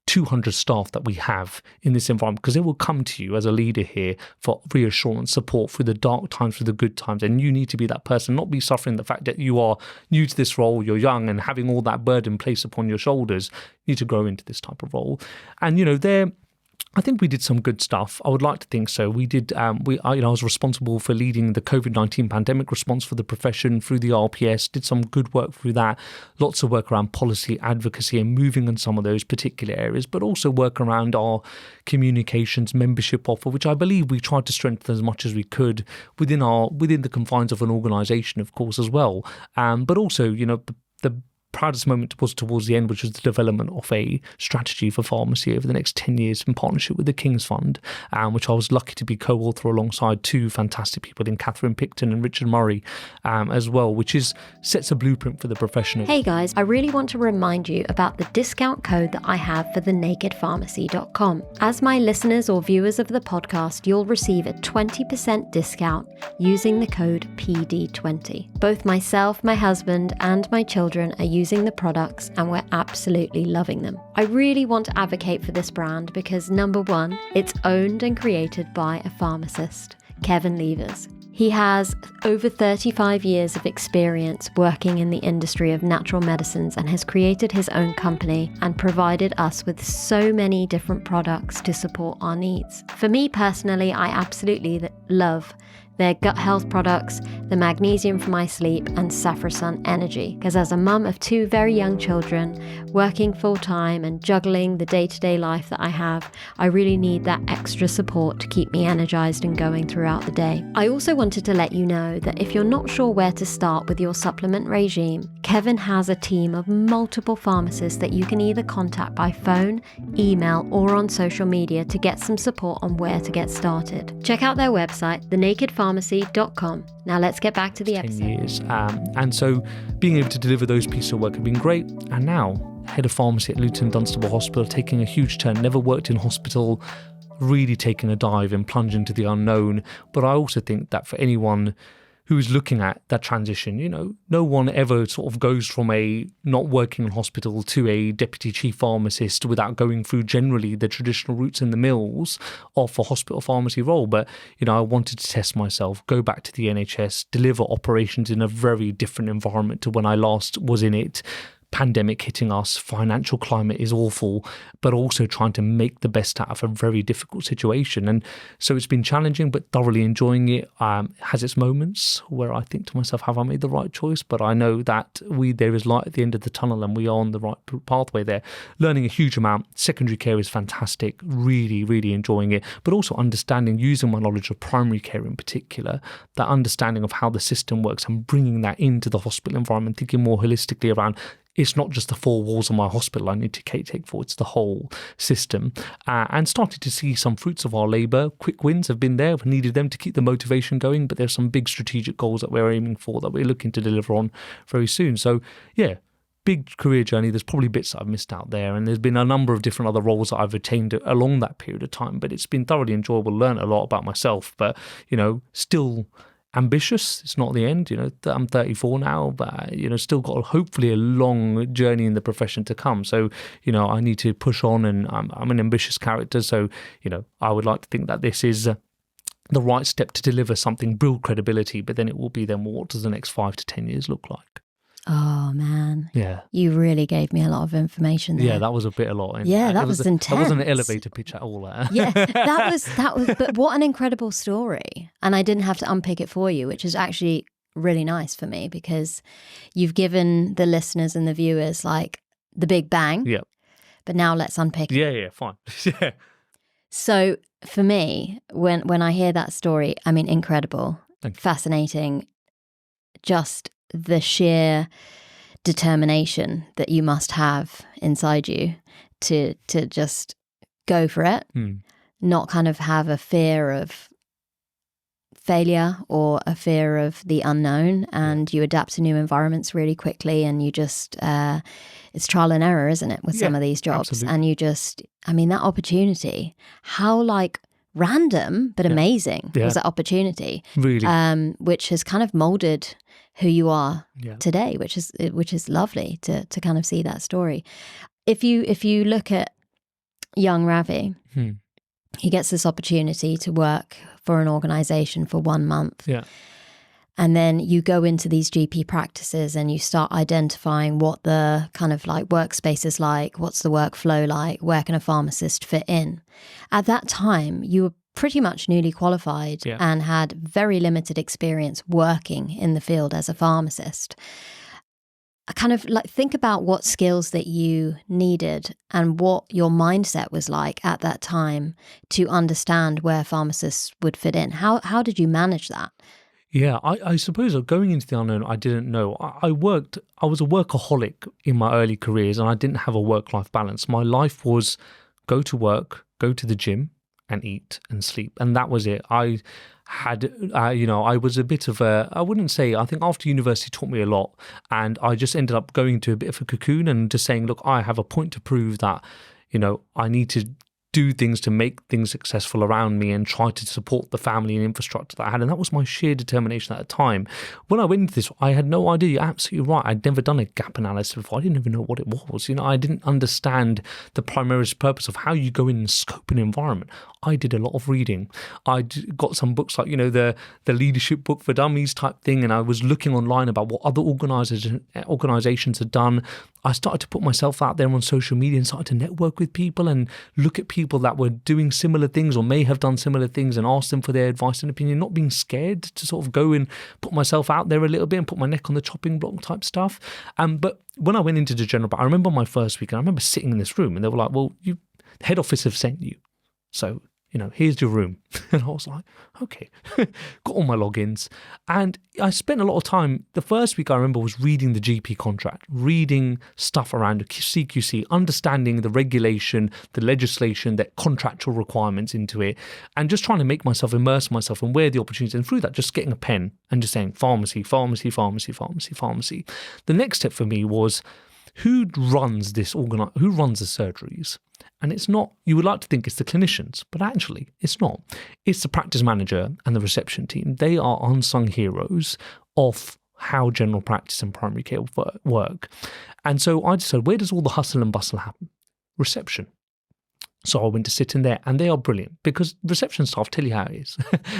200 staff that we have in this environment? Because they will come to you as a leader here for reassurance, support through the dark times, through the good times. And you need to be that person, not be suffering the fact that you are new to this role, you're young, and having all that burden placed upon your shoulders. You need to grow into this type of role. And, I think we did some good stuff. I would like to think so. We did. I was responsible for leading the COVID-19 pandemic response for the profession through the RPS. Did some good work through that. Lots of work around policy advocacy and moving on some of those particular areas, but also work around our communications membership offer, which I believe we tried to strengthen as much as we could within the confines of an organisation, of course, as well. But also, the proudest moment was towards the end, which was the development of a strategy for pharmacy over the next 10 years in partnership with the King's Fund, which I was lucky to be co-author alongside two fantastic people in Catherine Picton and Richard Murray as well, which sets a blueprint for the profession. Hey guys, I really want to remind you about the discount code that I have for thenakedpharmacy.com. As my listeners or viewers of the podcast, you'll receive a 20% discount using the code PD20. Both myself, my husband, and my children are using the products, and we're absolutely loving them. I really want to advocate for this brand because, number one, it's owned and created by a pharmacist, Kevin Levers. He has over 35 years of experience working in the industry of natural medicines and has created his own company and provided us with so many different products to support our needs. For me personally, I absolutely love their gut health products, the magnesium for my sleep, and Saffrosun Energy. Because as a mum of two very young children, working full-time and juggling the day-to-day life that I have, I really need that extra support to keep me energized and going throughout the day. I also wanted to let you know that if you're not sure where to start with your supplement regime, Kevin has a team of multiple pharmacists that you can either contact by phone, email, or on social media to get some support on where to get started. Check out their website, thenakedpharmacy.com. Now let's get back to the episode. 10 years. And so being able to deliver those pieces of work have been great. And now, head of pharmacy at Luton Dunstable Hospital, taking a huge turn. Never worked in hospital, really taking a dive and plunging into the unknown. But I also think that for anyone who's looking at that transition, no one ever sort of goes from a not working in hospital to a deputy chief pharmacist without going through generally the traditional routes in the mills of a hospital pharmacy role. But, I wanted to test myself, go back to the NHS, deliver operations in a very different environment to when I last was in it. Pandemic hitting us, financial climate is awful, but also trying to make the best out of a very difficult situation. And so it's been challenging, but thoroughly enjoying it. Has its moments where I think to myself, have I made the right choice? But I know that there is light at the end of the tunnel and we are on the right pathway there. Learning a huge amount. Secondary care is fantastic, really, really enjoying it, but also understanding, using my knowledge of primary care in particular, that understanding of how the system works and bringing that into the hospital environment, thinking more holistically around it's not just the four walls of my hospital I need to take for, it's the whole system. And started to see some fruits of our labour. Quick wins have been there. We've needed them to keep the motivation going, but there's some big strategic goals that we're aiming for that we're looking to deliver on very soon. So, yeah, big career journey. There's probably bits that I've missed out there, and there's been a number of different other roles that I've attained along that period of time, but it's been thoroughly enjoyable, learned a lot about myself, but, still ambitious. It's not the end. I'm 34 now, but, still got hopefully a long journey in the profession to come. So, I need to push on, and I'm an ambitious character. So, I would like to think that this is the right step to deliver something, build credibility, but then it will be then, what does the next 5 to 10 years look like? Oh, man. Yeah. You really gave me a lot of information there. Yeah, that was a lot. Yeah, that was intense. That wasn't an elevator pitch at all. Yeah, that was, but what an incredible story. And I didn't have to unpick it for you, which is actually really nice for me, because you've given the listeners and the viewers like the big bang. Yeah. But now let's unpick it. Yeah, fine. Yeah. So for me, when I hear that story, I mean, incredible, fascinating, just the sheer determination that you must have inside you to just go for it, not kind of have a fear of failure or a fear of the unknown, and you adapt to new environments really quickly, and you just it's trial and error, isn't it, with some of these jobs? Absolutely. And you just, I mean, that opportunity, how like random but amazing was that opportunity, really, which has kind of molded who you are today, which is lovely to kind of see that story. If you look at young Ravi, he gets this opportunity to work for an organisation for 1 month. Yeah. And then you go into these GP practices and you start identifying what the kind of like workspace is like, what's the workflow like, where can a pharmacist fit in? At that time, you were pretty much newly qualified and had very limited experience working in the field as a pharmacist. I kind of like think about what skills that you needed and what your mindset was like at that time to understand where pharmacists would fit in. How did you manage that? Yeah, I suppose going into the unknown, I didn't know. I was a workaholic in my early careers, and I didn't have a work-life balance. My life was go to work, go to the gym, and eat and sleep, and that was it. I had, I was a bit of I wouldn't say, I think after university taught me a lot, and I just ended up going into a bit of a cocoon and just saying, look, I have a point to prove that, I need to do things to make things successful around me and try to support the family and infrastructure that I had. And that was my sheer determination at the time. When I went into this, I had no idea. You're absolutely right. I'd never done a gap analysis before. I didn't even know what it was. I didn't understand the primary purpose of how you go in and scope an environment. I did a lot of reading. I got some books like, the leadership book for dummies type thing. And I was looking online about what other organizations had done. I started to put myself out there on social media and started to network with people and look at people that were doing similar things or may have done similar things and ask them for their advice and opinion, not being scared to sort of go and put myself out there a little bit and put my neck on the chopping block type stuff. But when I went into the general, I remember my first week, and I remember sitting in this room and they were like, well, the head office have sent you. So, here's your room. And I was like, okay, got all my logins. And I spent a lot of time, the first week I remember was reading the GP contract, reading stuff around CQC, understanding the regulation, the legislation, the contractual requirements into it, and just trying to immerse myself in where the opportunities, and through that, just getting a pen and just saying pharmacy, pharmacy, pharmacy, pharmacy, pharmacy. The next step for me was, who runs the surgeries? And it's not, you would like to think it's the clinicians, but actually it's not. It's the practice manager and the reception team. They are unsung heroes of how general practice and primary care work. And so I decided, where does all the hustle and bustle happen? Reception. So I went to sit in there, and they are brilliant because reception staff tell you how it is.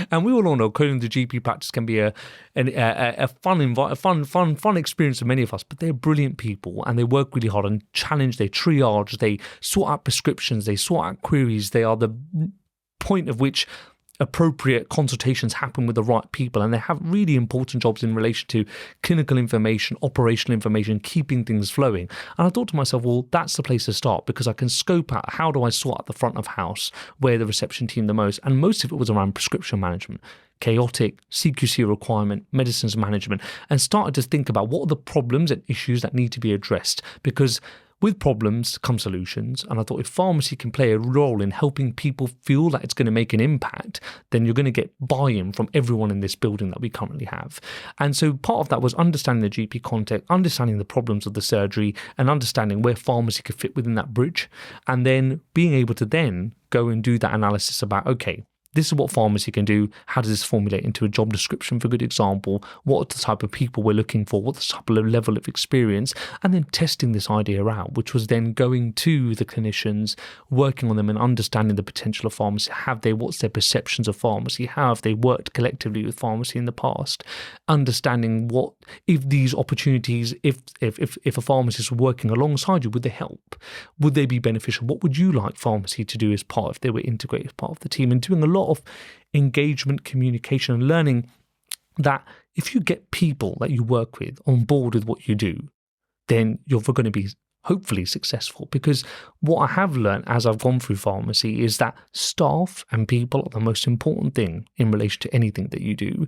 And we all know going to GP practice can be a fun experience for many of us, but they're brilliant people and they work really hard and challenge, they triage, they sort out prescriptions, they sort out queries. They are the point of which appropriate consultations happen with the right people, and they have really important jobs in relation to clinical information, operational information, keeping things flowing. And I thought to myself, well, that's the place to start, because I can scope out how do I sort out the front of house, where the reception team the most, and most of it was around prescription management. chaotic, CQC requirement, medicines management, and started to think about what are the problems and issues that need to be addressed. Because with problems come solutions. And I thought if pharmacy can play a role in helping people feel that it's going to make an impact, then you're going to get buy-in from everyone in this building that we currently have. And so part of that was understanding the GP context, understanding the problems of the surgery, and understanding where pharmacy could fit within that bridge. And then being able to then go and do that analysis about, okay, this is what pharmacy can do. How does this formulate into a job description, for good example? What are the type of people we're looking for? What's the type of level of experience? And then testing this idea out, which was then going to the clinicians, working on them and understanding the potential of pharmacy. What's their perceptions of pharmacy? How have they worked collectively with pharmacy in the past? Understanding what, if these opportunities, if a pharmacist was working alongside you, would they help? Would they be beneficial? What would you like pharmacy to do as part, if they were integrated as part of the team? And doing a lot of engagement, communication, and learning that if you get people that you work with on board with what you do, then you're going to be hopefully successful. Because what I have learned as I've gone through pharmacy is that staff and people are the most important thing in relation to anything that you do.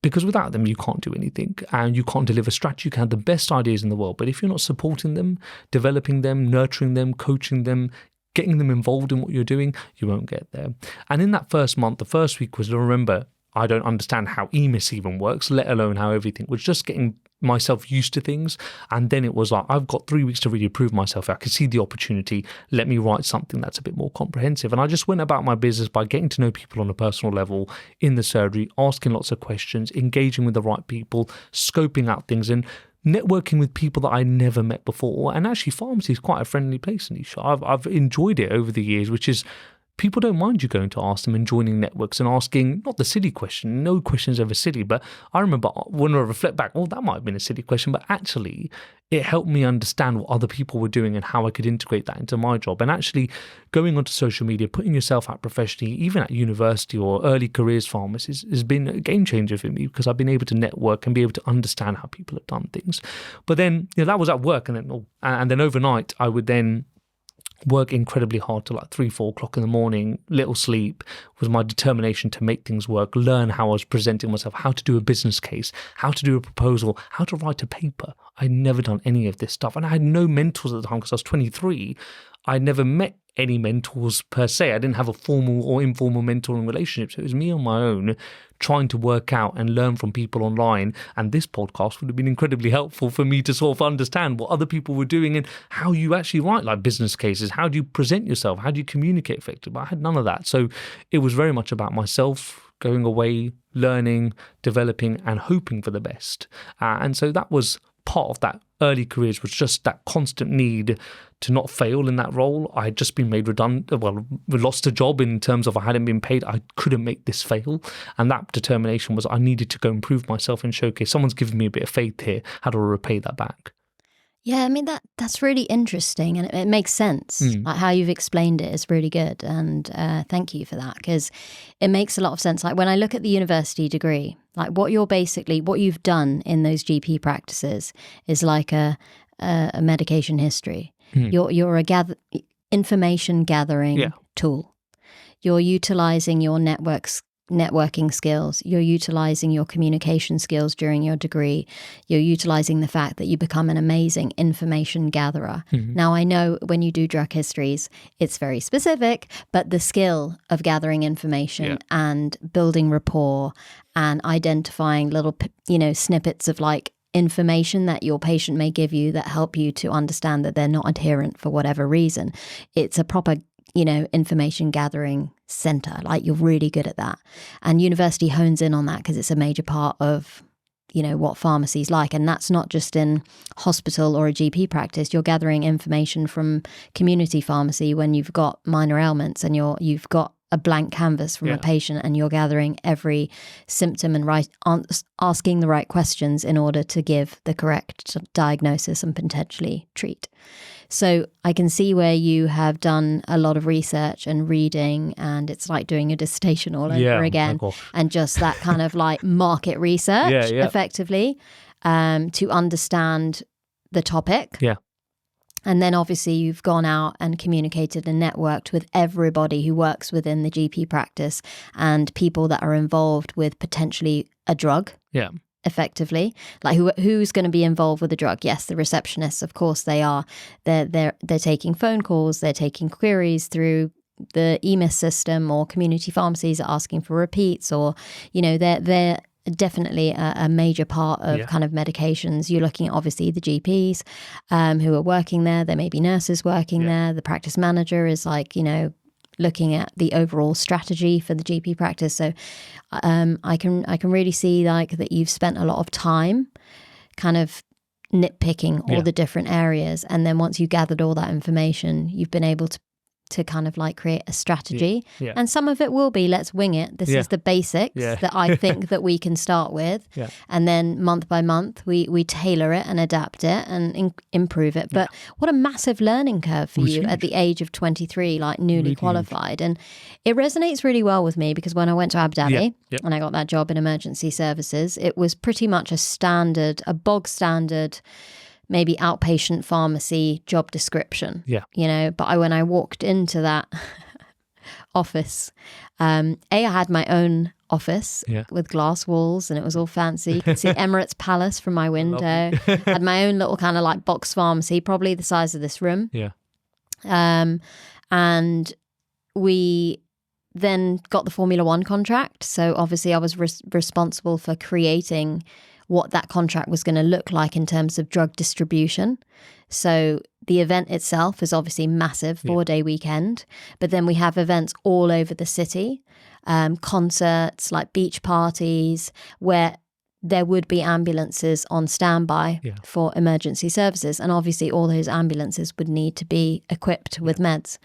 Because without them, you can't do anything and you can't deliver strategy. You can have the best ideas in the world, but if you're not supporting them, developing them, nurturing them, coaching them, getting them involved in what you're doing, you won't get there. And in that first month, the first week was, remember, I don't understand how EMIS even works, let alone how everything was, just getting myself used to things. And then it was like, I've got 3 weeks to really prove myself. I could see the opportunity. Let me write something that's a bit more comprehensive. And I just went about my business by getting to know people on a personal level in the surgery, asking lots of questions, engaging with the right people, scoping out things, and networking with people that I never met before. And actually, pharmacy is quite a friendly place, Anisha. I've enjoyed it over the years, which is people don't mind you going to ask them and joining networks and asking, not the silly question, no question is ever silly, but I remember when I reflect back, that might have been a silly question, but actually it helped me understand what other people were doing and how I could integrate that into my job. And actually going onto social media, putting yourself out professionally, even at university or early careers pharmacists, has been a game changer for me because I've been able to network and be able to understand how people have done things. But then, that was at work, and then overnight I would then work incredibly hard till like 3-4 o'clock in the morning, little sleep, was my determination to make things work, learn how I was presenting myself, how to do a business case, how to do a proposal, how to write a paper. I'd never done any of this stuff. And I had no mentors at the time because I was 23. I'd never met any mentors per se. I didn't have a formal or informal mentoring relationship. So it was me on my own trying to work out and learn from people online. And this podcast would have been incredibly helpful for me to sort of understand what other people were doing and how you actually write like business cases. How do you present yourself? How do you communicate effectively? I had none of that. So it was very much about myself going away, learning, developing, and hoping for the best. And so that was part of that early careers, was just that constant need to not fail in that role. I had just been made redundant, we lost a job in terms of I hadn't been paid. I couldn't make this fail. And that determination was I needed to go and prove myself and showcase someone's given me a bit of faith here. How do I repay that back? Yeah, I mean, that's really interesting and it makes sense. Like how you've explained it is really good. And thank you for that, because it makes a lot of sense. Like when I look at the university degree, like what you've done in those GP practices is like a medication history. You're a information gathering tool. You're utilizing your networking skills. You're utilizing your communication skills during your degree. You're utilizing the fact that you become an amazing information gatherer. Now, I know when you do drug histories, it's very specific, but the skill of gathering information and building rapport and identifying little, snippets of like information that your patient may give you that help you to understand that they're not adherent for whatever reason. It's a proper information gathering center. Like you're really good at that. And university hones in on that because it's a major part of, what pharmacy is like. And that's not just in hospital or a GP practice. You're gathering information from community pharmacy when you've got minor ailments and you've got a blank canvas from a patient and you're gathering every symptom and asking the right questions in order to give the correct diagnosis and potentially treat. So I can see where you have done a lot of research and reading, and it's like doing a dissertation all over again, and just that kind of like market research effectively to understand the topic. And then obviously you've gone out and communicated and networked with everybody who works within the GP practice and people that are involved with potentially a drug. Yeah. Effectively, like who's going to be involved with the drug? Yes, the receptionists, of course, they are. They're taking phone calls, they're taking queries through the EMIS system, or community pharmacies are asking for repeats, or they're definitely a major part of kind of medications. You're looking at obviously the GPs who are working there. There may be nurses working there. The practice manager is like, looking at the overall strategy for the GP practice. So I can really see like that you've spent a lot of time kind of nitpicking all the different areas. And then once you gathered all that information, you've been able to kind of like create a strategy. And some of it will be, let's wing it. This is the basics that I think that we can start with. And then month by month, we tailor it and adapt it and improve it. But what a massive learning curve for you at the age of 23, like newly qualified. And it resonates really well with me because when I went to Abu Dhabi and I got that job in emergency services, it was pretty much a bog standard, maybe outpatient pharmacy job description. But when I walked into that office, I had my own office with glass walls and it was all fancy. You could see Emirates Palace from my window. Had my own little kind of like box pharmacy, probably the size of this room. And we then got the Formula One contract. So obviously I was responsible for creating what that contract was going to look like in terms of drug distribution. So the event itself is obviously massive, 4-day weekend, but then we have events all over the city, concerts, like beach parties, where there would be ambulances on standby for emergency services. And obviously all those ambulances would need to be equipped with meds.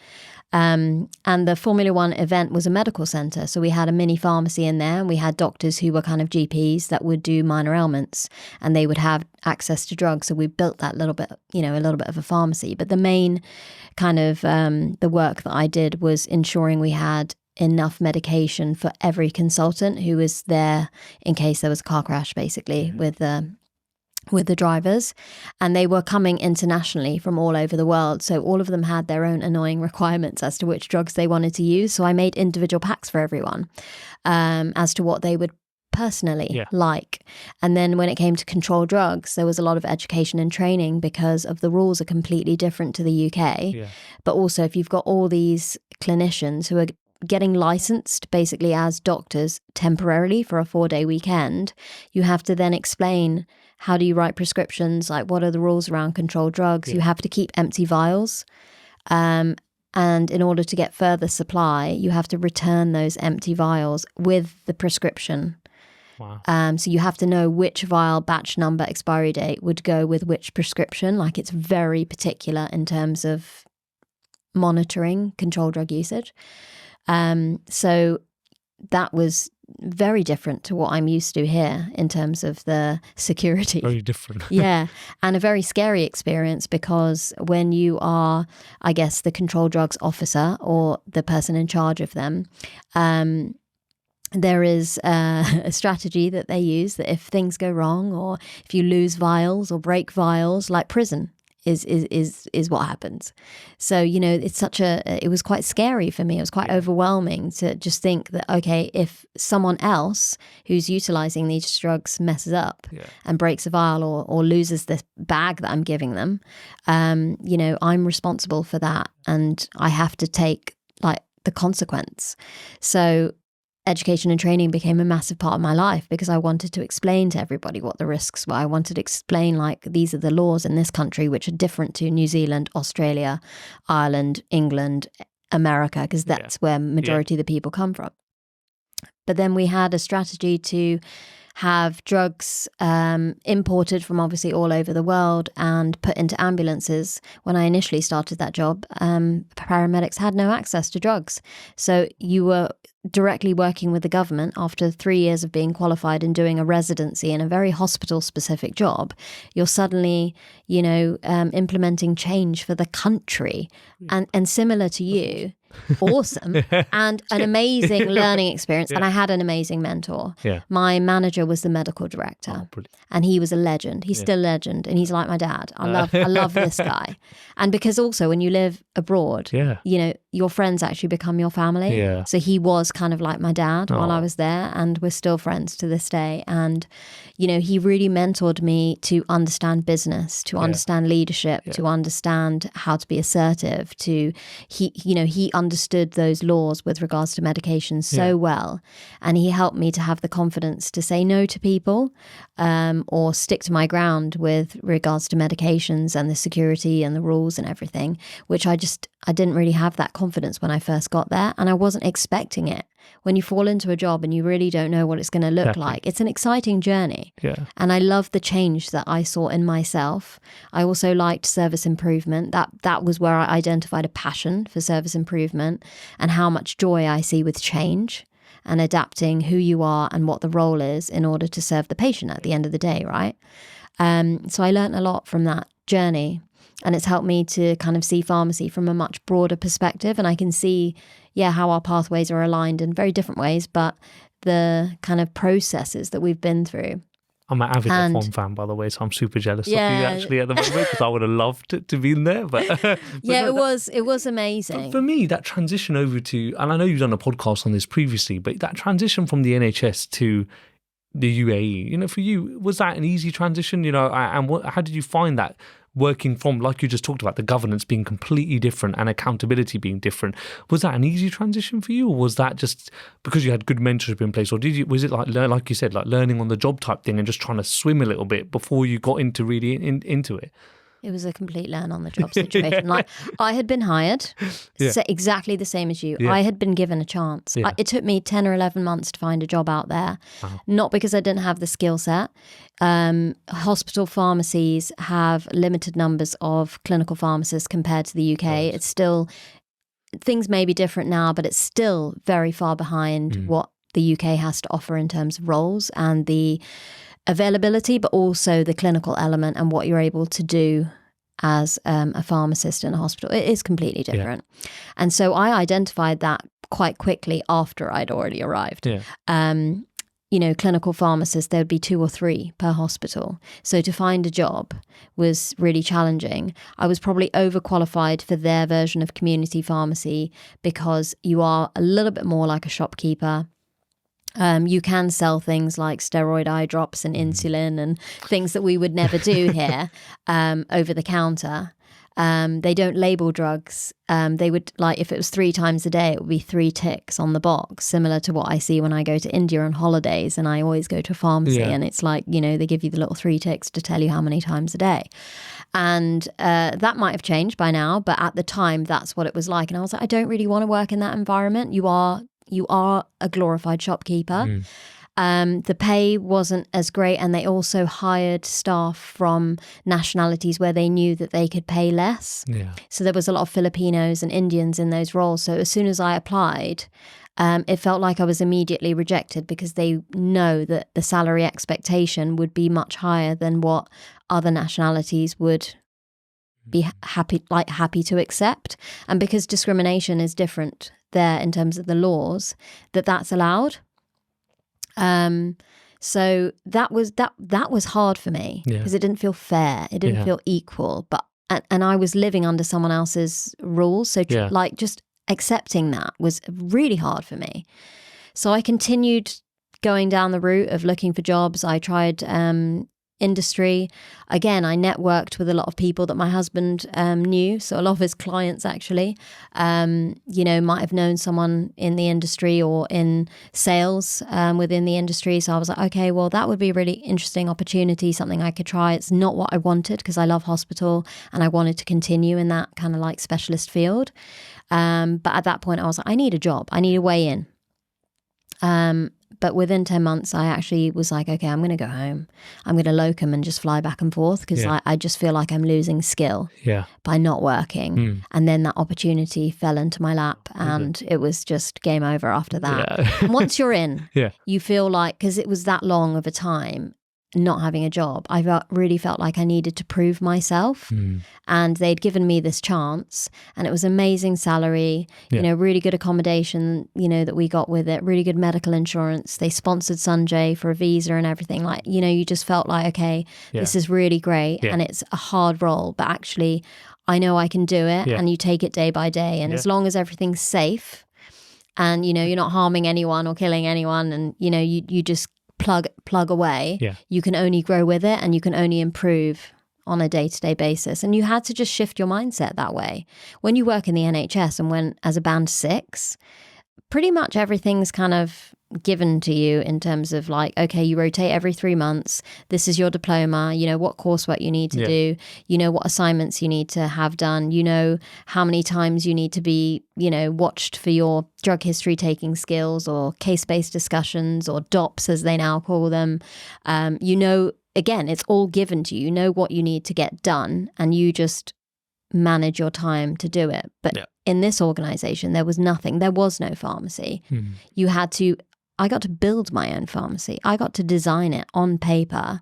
And the Formula One event was a medical centre. So we had a mini pharmacy in there and we had doctors who were kind of GPs that would do minor ailments and they would have access to drugs. So we built that little bit, a little bit of a pharmacy. But the main kind of the work that I did was ensuring we had enough medication for every consultant who was there in case there was a car crash, basically, with the drivers. And they were coming internationally from all over the world. So all of them had their own annoying requirements as to which drugs they wanted to use. So I made individual packs for everyone as to what they would personally like. And then when it came to controlled drugs, there was a lot of education and training because of the rules are completely different to the UK. But also if you've got all these clinicians who are getting licensed basically as doctors temporarily for a 4-day weekend, you have to then explain how do you write prescriptions, like what are the rules around controlled drugs. You have to keep empty vials, and in order to get further supply you have to return those empty vials with the prescription. So you have to know which vial, batch number, expiry date would go with which prescription. Like it's very particular in terms of monitoring controlled drug usage. So that was very different to what I'm used to here in terms of the security. Very different. And a very scary experience because when you are, I guess, the controlled drugs officer or the person in charge of them, there is a strategy that they use that if things go wrong or if you lose vials or break vials, like prison is what happens. So, it's it was quite scary for me. It was quite overwhelming to just think that, okay, if someone else who's utilizing these drugs messes up and breaks a vial or loses the bag that I'm giving them, I'm responsible for that and I have to take like the consequence. So education and training became a massive part of my life because I wanted to explain to everybody what the risks were. I wanted to explain like these are the laws in this country which are different to New Zealand, Australia, Ireland, England, America, because that's where majority of the people come from. But then we had a strategy to have drugs imported from obviously all over the world and put into ambulances. When I initially started that job, paramedics had no access to drugs. So directly working with the government after 3 years of being qualified and doing a residency in a very hospital-specific job, you're suddenly, implementing change for the country. And similar to you, awesome, and an amazing learning experience. And I had an amazing mentor. My manager was the medical director, and he was a legend. He's still a legend, and he's like my dad. I love this guy. And because also when you live abroad, your friends actually become your family. So he was kind of like my dad while I was there, and we're still friends to this day. And he really mentored me to understand business, to understand leadership, to understand how to be assertive. He understood those laws with regards to medications so well, and he helped me to have the confidence to say no to people, or stick to my ground with regards to medications and the security and the rules and everything, which I didn't really have that confidence when I first got there, and I wasn't expecting it. When you fall into a job and you really don't know what it's going to look like, it's an exciting journey. And I love the change that I saw in myself. I also liked service improvement. That was where I identified a passion for service improvement and how much joy I see with change and adapting who you are and what the role is in order to serve the patient at the end of the day, right? So I learned a lot from that journey. And it's helped me to kind of see pharmacy from a much broader perspective. And I can see, how our pathways are aligned in very different ways, but the kind of processes that we've been through. I'm an avid F1 fan, by the way, so I'm super jealous of you actually at the moment, because I would have loved to be in there. But it was amazing. For me, that transition over to, and I know you've done a podcast on this previously, but that transition from the NHS to the UAE, for you, was that an easy transition? And how did you find that? Working from, like you just talked about, the governance being completely different and accountability being different. Was that an easy transition for you, or was that just because you had good mentorship in place, or was it like you said, like learning on the job type thing and just trying to swim a little bit before you got into really into it? It was a complete learn on the job situation. Like, I had been hired, so exactly the same as you. I had been given a chance. It took me 10 or 11 months to find a job out there, not because I didn't have the skill set. Hospital pharmacies have limited numbers of clinical pharmacists compared to the UK. Right. It's still, things may be different now, but it's still very far behind what the UK has to offer in terms of roles and the availability, but also the clinical element and what you're able to do as a pharmacist in a hospital. It is completely different. And so I identified that quite quickly after I'd already arrived. Clinical pharmacists, there would be 2 or 3 per hospital. So to find a job was really challenging. I was probably overqualified for their version of community pharmacy because you are a little bit more like a shopkeeper. You can sell things like steroid eye drops and insulin and things that we would never do here over the counter. They don't label drugs. They would, like, if it was 3 times a day, it would be 3 ticks on the box, similar to what I see when I go to India on holidays, and I always go to a pharmacy and it's like, they give you the little 3 ticks to tell you how many times a day. And that might have changed by now, but at the time, that's what it was like. And I was like, I don't really want to work in that environment. You are a glorified shopkeeper. The pay wasn't as great, and they also hired staff from nationalities where they knew that they could pay less. So there was a lot of Filipinos and Indians in those roles. So as soon as I applied, it felt like I was immediately rejected because they know that the salary expectation would be much higher than what other nationalities would be happy to accept. And because discrimination is different there in terms of the laws, that's allowed. So that was hard for me because it didn't feel fair. It didn't feel equal, and I was living under someone else's rules. So just accepting that was really hard for me. So I continued going down the route of looking for jobs. I tried, industry. Again, I networked with a lot of people that my husband knew. So a lot of his clients actually, might have known someone in the industry or in sales within the industry. So I was like, okay, well, that would be a really interesting opportunity, something I could try. It's not what I wanted because I love hospital and I wanted to continue in that kind of like specialist field. But at that point I was like, I need a job. I need a way in. But within 10 months, I actually was like, okay, I'm going to go home. I'm going to locum and just fly back and forth because I just feel like I'm losing skill by not working. And then that opportunity fell into my lap and it was just game over after that. Yeah. And once you're in, you feel like, because it was that long of a time, not having a job, I really felt like I needed to prove myself. And they'd given me this chance and it was amazing salary, you know, really good accommodation, you know, that we got with it, really good medical insurance. They sponsored Sunjay for a visa and everything. Like, you know, you just felt like, okay, this is really great and it's a hard role, but actually I know I can do it and you take it day by day. And as long as everything's safe and, you know, you're not harming anyone or killing anyone and, you know, you just plug away, you can only grow with it and you can only improve on a day-to-day basis. And you had to just shift your mindset that way. When you work in the NHS and when as a band 6, pretty much everything's kind of given to you in terms of like, okay, you rotate every 3 months. This is your diploma. You know what coursework you need to do. You know what assignments you need to have done. You know how many times you need to be, you know, watched for your drug history taking skills or case-based discussions or DOPS as they now call them. You know, again, it's all given to you. You know what you need to get done and you just manage your time to do it. But in this organization, there was nothing. There was no pharmacy. You had to, I got to build my own pharmacy. I got to design it on paper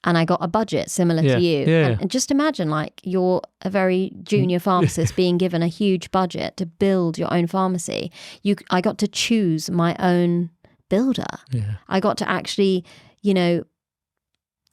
and I got a budget similar to you. And just imagine like you're a very junior pharmacist being given a huge budget to build your own pharmacy. I got to choose my own builder. I got to actually, you know,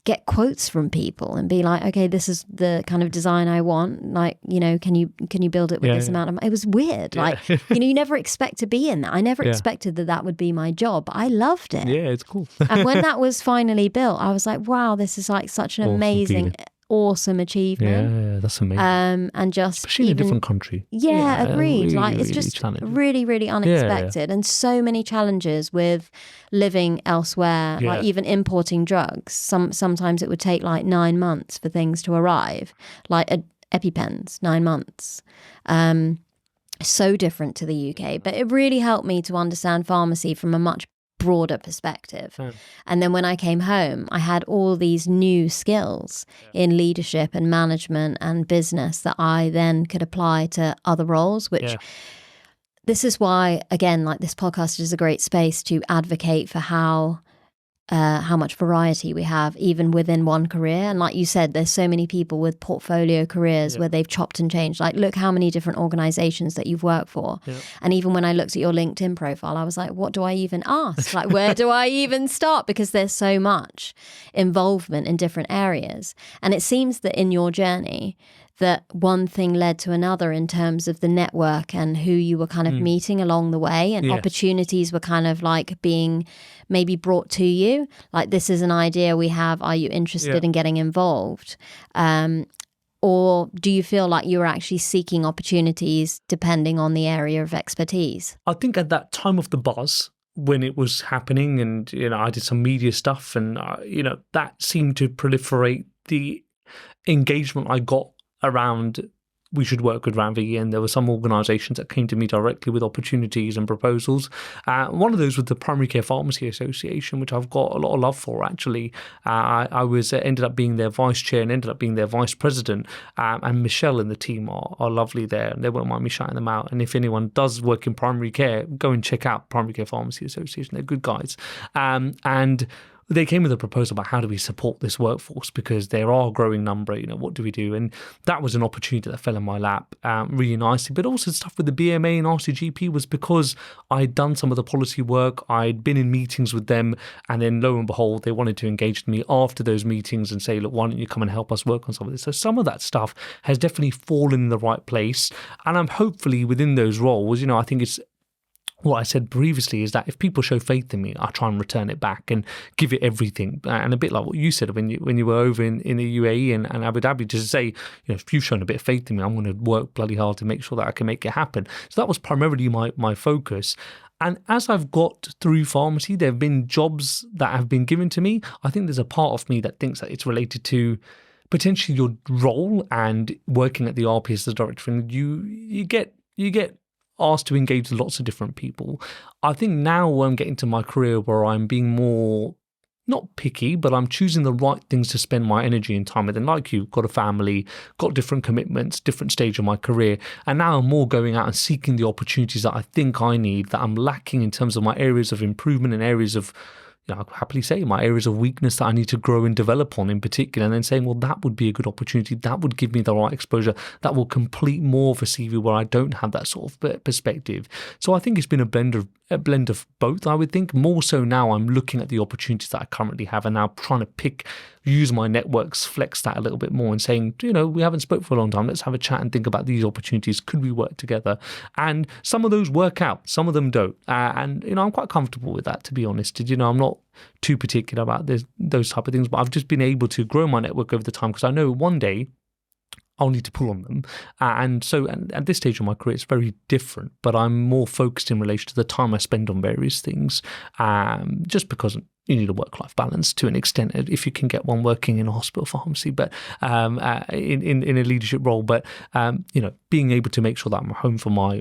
get quotes from people and be like, okay, this is the kind of design I want. Like, you know, can you build it with this amount of money? It was weird. Like, you know, you never expect to be in that. I never expected that would be my job. But I loved it. Yeah, it's cool. And when that was finally built, I was like, wow, this is like such an amazing, awesome achievement. Yeah, that's amazing. And just especially in a different country. Yeah, agreed. Really, like it's really just challenging. really, really unexpected, and so many challenges with living elsewhere. Like even importing drugs. Sometimes it would take like 9 months for things to arrive. Like EpiPens, 9 months. So different to the UK, but it really helped me to understand pharmacy from a much broader perspective. And then when I came home, I had all these new skills in leadership and management and business that I then could apply to other roles, which this is why, again, like this podcast is a great space to advocate for how much variety we have even within one career. And like you said, there's so many people with portfolio careers where they've chopped and changed. Like look how many different organizations that you've worked for. And even when I looked at your LinkedIn profile, I was like, what do I even ask? Like where do I even start? Because there's so much involvement in different areas. And it seems that in your journey that one thing led to another in terms of the network and who you were kind of meeting along the way, and opportunities were kind of like being maybe brought to you. Like, this is an idea we have. Are you interested in getting involved? Or do you feel like you were actually seeking opportunities depending on the area of expertise? I think at that time of the buzz, when it was happening and, you know, I did some media stuff and, you know, that seemed to proliferate the engagement I got around we should work with Ravi, and there were some organisations that came to me directly with opportunities and proposals. One of those was the Primary Care Pharmacy Association, which I've got a lot of love for, actually. I ended up being their vice chair and ended up being their vice president, and Michelle and the team are lovely there, and they won't mind me shouting them out. And if anyone does work in primary care, go and check out Primary Care Pharmacy Association. They're good guys. And they came with a proposal about how do we support this workforce, because there are a growing number, you know, what do we do? And that was an opportunity that fell in my lap really nicely. But also stuff with the BMA and RCGP was because I'd done some of the policy work, I'd been in meetings with them, and then lo and behold, they wanted to engage with me after those meetings and say, look, why don't you come and help us work on some of this? So some of that stuff has definitely fallen in the right place. And I'm hopefully within those roles, you know, I think it's what I said previously is that if people show faith in me, I try and return it back and give it everything. And a bit like what you said when you were over in the UAE and Abu Dhabi, just to say, you know, if you've shown a bit of faith in me, I'm going to work bloody hard to make sure that I can make it happen. So that was primarily my focus. And as I've got through pharmacy, there have been jobs that have been given to me. I think there's a part of me that thinks that it's related to potentially your role and working at the RP as the director. And you get asked to engage with lots of different people. I think now I'm getting to my career where I'm being more, not picky, but I'm choosing the right things to spend my energy and time with. And like you, got a family, got different commitments, different stage of my career. And now I'm more going out and seeking the opportunities that I think I need, that I'm lacking in terms of my areas of improvement and areas of, I'll happily say, my areas of weakness that I need to grow and develop on in particular, and then saying, well, that would be a good opportunity. That would give me the right exposure. That will complete more of a CV where I don't have that sort of perspective. So I think it's been a blend of both, I would think. More so now I'm looking at the opportunities that I currently have and now trying to use my networks, flex that a little bit more and saying, we haven't spoke for a long time. Let's have a chat and think about these opportunities. Could we work together? And some of those work out, some of them don't. And I'm quite comfortable with that, to be honest. I'm not too particular about those type of things, but I've just been able to grow my network over the time because I know one day I'll need to pull on them. And at this stage of my career, it's very different, but I'm more focused in relation to the time I spend on various things, just because you need a work-life balance to an extent if you can get one working in a hospital pharmacy, but in a leadership role. But being able to make sure that I'm home for my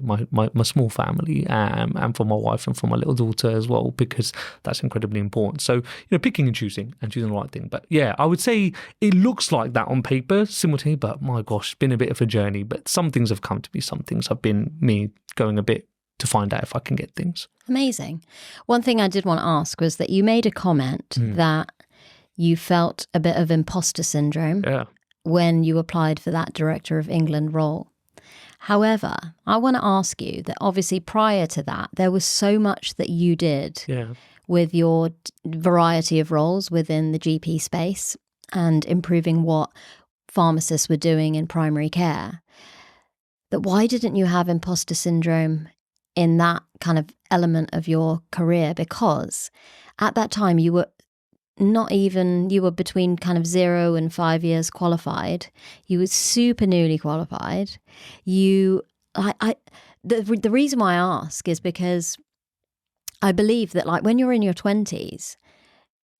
small family and for my wife and for my little daughter as well, because that's incredibly important. So picking and choosing the right thing. But yeah, I would say it looks like that on paper simultaneously, but my gosh, it's been a bit of a journey. But some things have come to me, some things have been me going a bit to find out if I can get things. Amazing. One thing I did want to ask was that you made a comment that you felt a bit of imposter syndrome when you applied for that Director of England role. However, I want to ask you that obviously prior to that, there was so much that you did with your variety of roles within the GP space and improving what pharmacists were doing in primary care. That why didn't you have imposter syndrome in that kind of element of your career? Because at that time you were between kind of 0 and 5 years qualified. You were super newly qualified. The reason why I ask is because I believe that when you're in your 20s,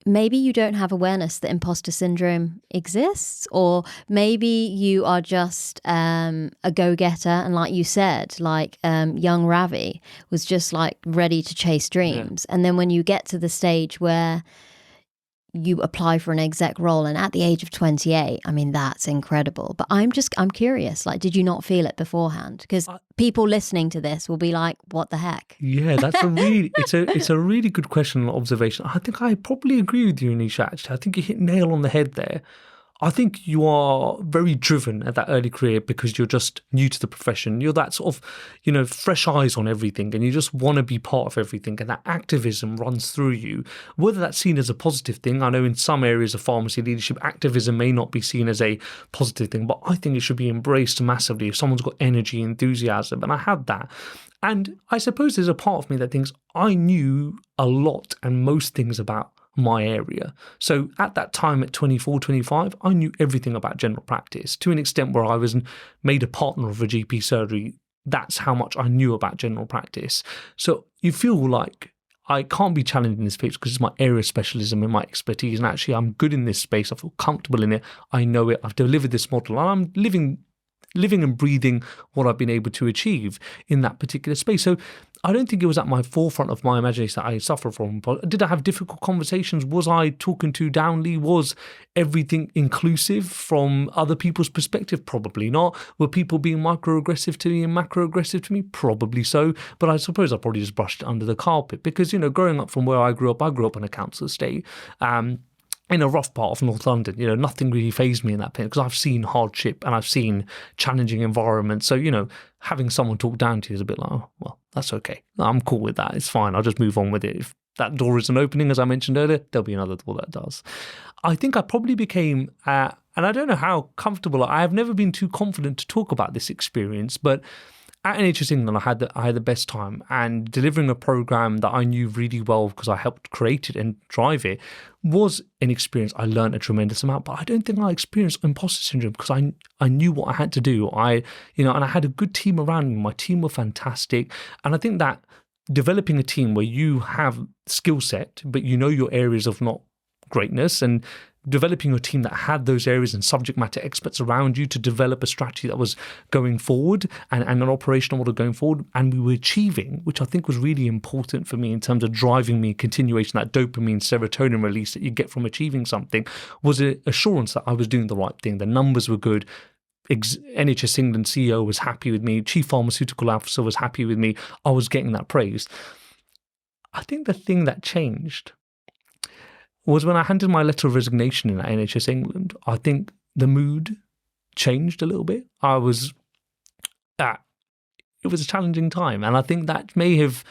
maybe you don't have awareness that imposter syndrome exists, or maybe you are just a go-getter. And like you said, young Ravi was just ready to chase dreams. And then when you get to the stage where you apply for an exec role and at the age of 28, I mean, that's incredible. But I'm curious, did you not feel it beforehand? Because people listening to this will be like, what the heck? Yeah, that's it's a really good question and observation. I think I probably agree with you, Anisha, actually. I think you hit nail on the head there. I think you are very driven at that early career because you're just new to the profession. You're that sort of, fresh eyes on everything, and you just want to be part of everything. And that activism runs through you, whether that's seen as a positive thing. I know in some areas of pharmacy leadership, activism may not be seen as a positive thing, but I think it should be embraced massively if someone's got energy, enthusiasm. And I had that. And I suppose there's a part of me that thinks I knew a lot and most things about my area. So at that time at 24, 25, I knew everything about general practice to an extent where I was made a partner of a GP surgery. That's how much I knew about general practice. So you feel like I can't be challenged in this space because it's my area of specialism and my expertise. And actually I'm good in this space. I feel comfortable in it. I know it. I've delivered this model and I'm living and breathing what I've been able to achieve in that particular space. So I don't think it was at my forefront of my imagination that I suffer from. But did I have difficult conversations? Was I talking too downly? Was everything inclusive from other people's perspective? Probably not. Were people being microaggressive to me and macroaggressive to me? Probably so. But I suppose I probably just brushed it under the carpet because, growing up from where I grew up in a council estate. In a rough part of North London, nothing really fazed me in that point because I've seen hardship and I've seen challenging environments. So, having someone talk down to you is a bit like, oh, well, that's okay. I'm cool with that. It's fine. I'll just move on with it. If that door isn't opening, as I mentioned earlier, there'll be another door that does. I think I probably became, and I don't know how comfortable, I have never been too confident to talk about this experience, but at NHS England, I had the best time, and delivering a program that I knew really well because I helped create it and drive it was an experience I learned a tremendous amount. But I don't think I experienced imposter syndrome because I knew what I had to do. And I had a good team around me. My team were fantastic, and I think that developing a team where you have skill set, but your areas of not greatness and developing a team that had those areas and subject matter experts around you to develop a strategy that was going forward and an operational model going forward. And we were achieving, which I think was really important for me in terms of driving me continuation, that dopamine, serotonin release that you get from achieving something, was an assurance that I was doing the right thing. The numbers were good. NHS England CEO was happy with me. Chief Pharmaceutical Officer was happy with me. I was getting that praise. I think the thing that changed was when I handed my letter of resignation in at NHS England. I think the mood changed a little bit. It was a challenging time. And I think that may have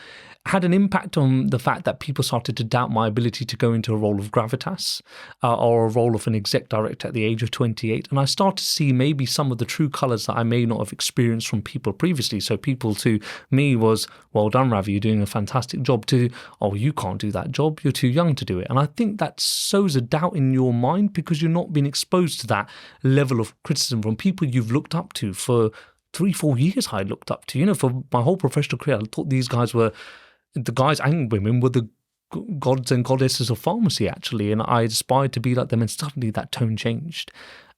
had an impact on the fact that people started to doubt my ability to go into a role of gravitas or a role of an exec director at the age of 28. And I started to see maybe some of the true colours that I may not have experienced from people previously. So people to me was, well done, Ravi, you're doing a fantastic job, to, oh, you can't do that job, you're too young to do it. And I think that sows a doubt in your mind because you're not being exposed to that level of criticism from people you've looked up to for 3-4 years. I looked up to, for my whole professional career. I thought these guys were, the guys and women were the gods and goddesses of pharmacy, actually, and I aspired to be like them, and suddenly that tone changed.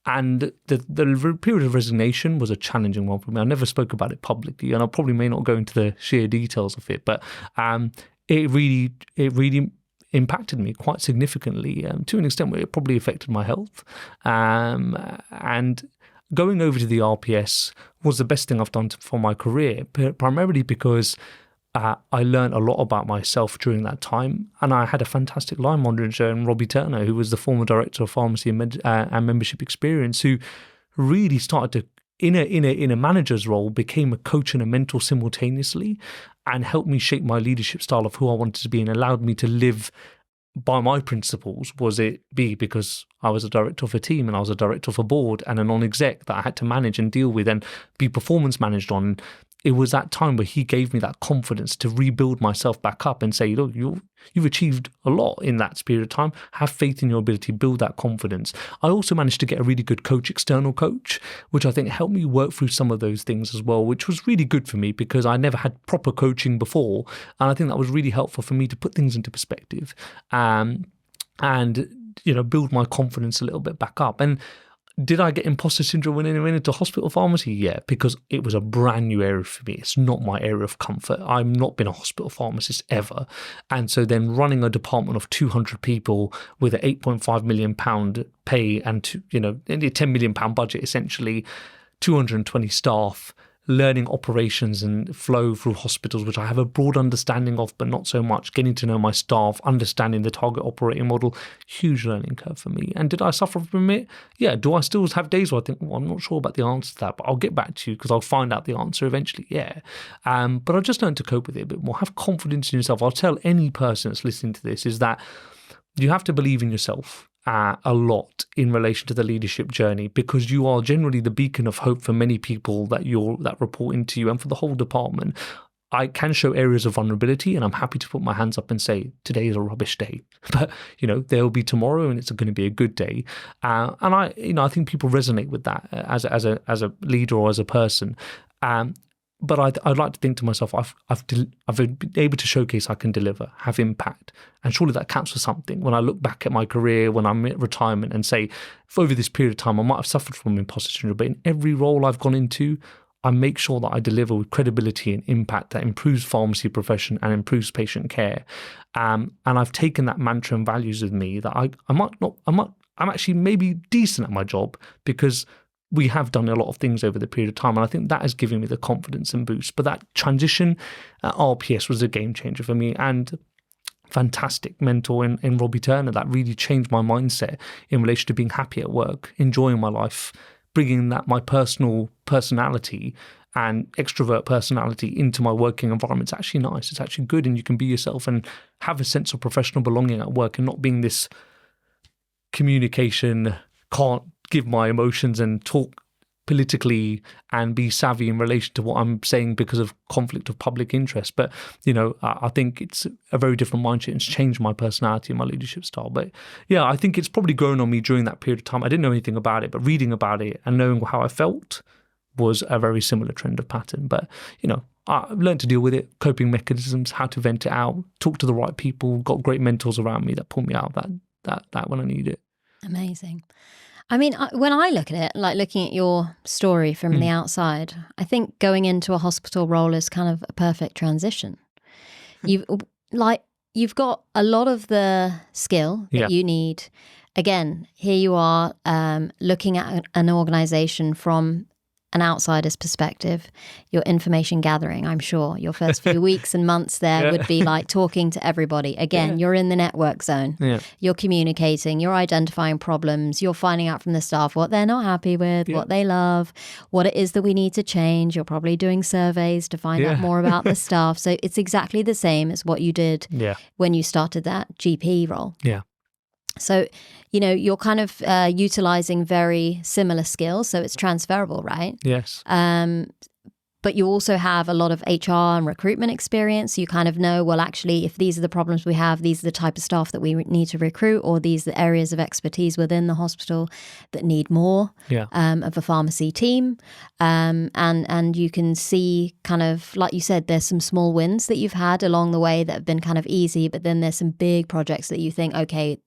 And the period of resignation was a challenging one for me. I never spoke about it publicly, and I probably may not go into the sheer details of it, but it really impacted me quite significantly, to an extent where it probably affected my health. And going over to the RPS was the best thing I've done for my career, primarily because I learned a lot about myself during that time, and I had a fantastic line manager in Robbie Turner, who was the former director of pharmacy and membership experience, who really started to, in a manager's role, became a coach and a mentor simultaneously, and helped me shape my leadership style of who I wanted to be, and allowed me to live by my principles. Was it be because I was a director of a team and I was a director of a board and a non-exec that I had to manage and deal with and be performance managed on. It was that time where he gave me that confidence to rebuild myself back up and say, look, you've achieved a lot in that period of time. Have faith in your ability, build that confidence. I also managed to get a really good coach, external coach, which I think helped me work through some of those things as well, which was really good for me because I never had proper coaching before. And I think that was really helpful for me to put things into perspective and build my confidence a little bit back up. And did I get imposter syndrome when I went into hospital pharmacy? Yeah, because it was a brand new area for me. It's not my area of comfort. I've not been a hospital pharmacist ever. And so then running a department of 200 people with an £8.5 million pay and, a £10 million budget, essentially, 220 staff, learning operations and flow through hospitals, which I have a broad understanding of, but not so much, getting to know my staff, understanding the target operating model, huge learning curve for me. And did I suffer from it? Yeah. Do I still have days where I think, well, I'm not sure about the answer to that, but I'll get back to you because I'll find out the answer eventually. Yeah. But I just learned to cope with it a bit more, have confidence in yourself. I'll tell any person that's listening to this is that you have to believe in yourself a lot in relation to the leadership journey, because you are generally the beacon of hope for many people that report into you and for the whole department. I can show areas of vulnerability, and I'm happy to put my hands up and say, today is a rubbish day, but there will be tomorrow and it's going to be a good day. And I think people resonate with that as a leader or as a person. But I'd like to think to myself, I've been able to showcase I can deliver, have impact, and surely that counts for something. When I look back at my career, when I'm at retirement, and say, for over this period of time, I might have suffered from imposter syndrome, but in every role I've gone into, I make sure that I deliver with credibility and impact that improves pharmacy profession and improves patient care. And I've taken that mantra and values with me that I'm actually maybe decent at my job because we have done a lot of things over the period of time, and I think that has given me the confidence and boost. But that transition at RPS was a game changer for me, and fantastic mentor in Robbie Turner that really changed my mindset in relation to being happy at work, enjoying my life, bringing that my personal personality and extrovert personality into my working environment. It's actually nice. It's actually good, and you can be yourself and have a sense of professional belonging at work, and not being this communication, can't give my emotions and talk politically and be savvy in relation to what I'm saying because of conflict of public interest. But, I think it's a very different mindset. It's changed my personality and my leadership style. But yeah, I think it's probably grown on me during that period of time. I didn't know anything about it, but reading about it and knowing how I felt was a very similar trend of pattern. But, I've learned to deal with it, coping mechanisms, how to vent it out, talk to the right people, got great mentors around me that pulled me out of that when I need it. Amazing. I mean, when I look at it, like looking at your story from the outside, I think going into a hospital role is kind of a perfect transition. You've got a lot of the skill that you need. Again, here you are looking at an organization from an outsider's perspective, your information gathering, I'm sure. Your first few weeks and months there would be like talking to everybody. Again, you're in the network zone. Yeah. You're communicating, you're identifying problems, you're finding out from the staff what they're not happy with, what they love, what it is that we need to change. You're probably doing surveys to find out more about the staff. So it's exactly the same as what you did when you started that GP role. Yeah. So, you're kind of utilizing very similar skills. So it's transferable, right? Yes. But you also have a lot of HR and recruitment experience. You kind of know, well, actually, if these are the problems we have, these are the type of staff that we need to recruit, or these are the areas of expertise within the hospital that need more of a pharmacy team. And you can see kind of, like you said, there's some small wins that you've had along the way that have been kind of easy, but then there's some big projects that you think, okay,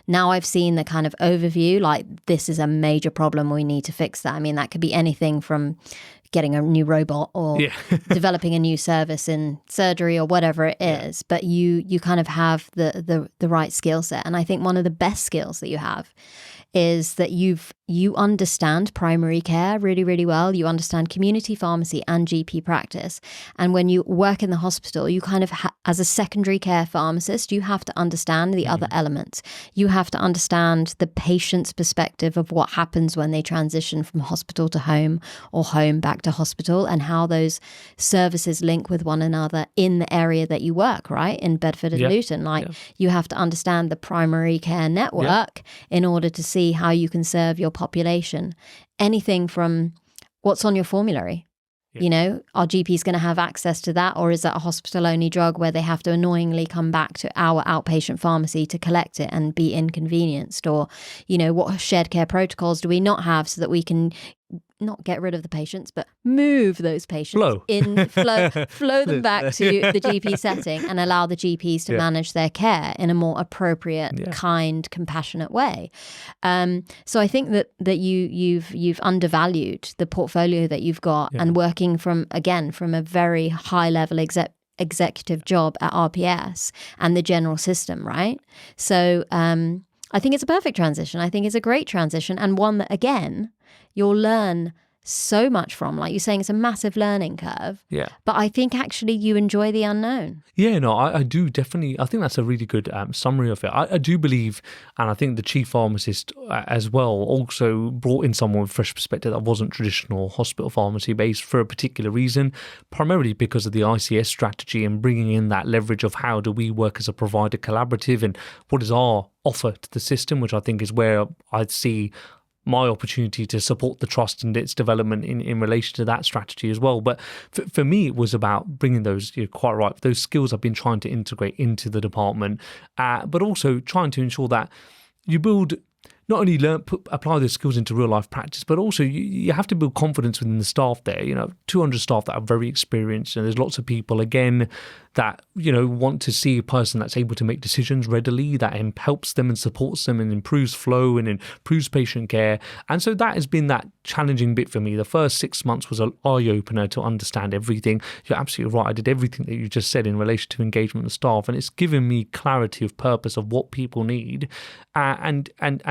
now I've seen the kind of overview, like this is a major problem, we need to fix that. I mean, that could be anything from getting a new robot or developing a new service in surgery or whatever it is. But you kind of have the right skill set. And I think one of the best skills that you have is that you understand primary care really, really well. You understand community pharmacy and GP practice. And when you work in the hospital, you kind of, as a secondary care pharmacist, you have to understand the other elements. You have to understand the patient's perspective of what happens when they transition from hospital to home or home back to hospital, and how those services link with one another in the area that you work, right? In Bedford and Luton. You have to understand the primary care network in order to see how you can serve your population. Anything from what's on your formulary. Are GPs going to have access to that, or is that a hospital-only drug where they have to annoyingly come back to our outpatient pharmacy to collect it and be inconvenienced? Or, what shared care protocols do we not have so that we can not get rid of the patients, but move those patients flow them back to the GP setting and allow the GPs to manage their care in a more appropriate, kind, compassionate way. So I think that you've undervalued the portfolio that you've got, and working from a very high level executive job at RPS and the general system, right? So I think it's a perfect transition. I think it's a great transition, and one that, again, you'll learn so much from. Like you're saying, it's a massive learning curve. Yeah. But I think actually you enjoy the unknown. Yeah, no, I do definitely. I think that's a really good summary of it. I do believe, and I think the chief pharmacist as well also brought in someone with fresh perspective that wasn't traditional hospital pharmacy based for a particular reason, primarily because of the ICS strategy and bringing in that leverage of how do we work as a provider collaborative and what is our offer to the system, which I think is where I'd see my opportunity to support the trust and its development in relation to that strategy as well. But for me, it was about bringing those, you're quite right, those skills I've been trying to integrate into the department, but also trying to ensure that you build, not only apply those skills into real life practice, but also you have to build confidence within the staff there. 200 staff that are very experienced, and there's lots of people, again, that, want to see a person that's able to make decisions readily, that helps them and supports them and improves flow and improves patient care. And so that has been that challenging bit for me. The first 6 months was an eye-opener to understand everything. You're absolutely right. I did everything that you just said in relation to engagement with staff, and it's given me clarity of purpose of what people need. And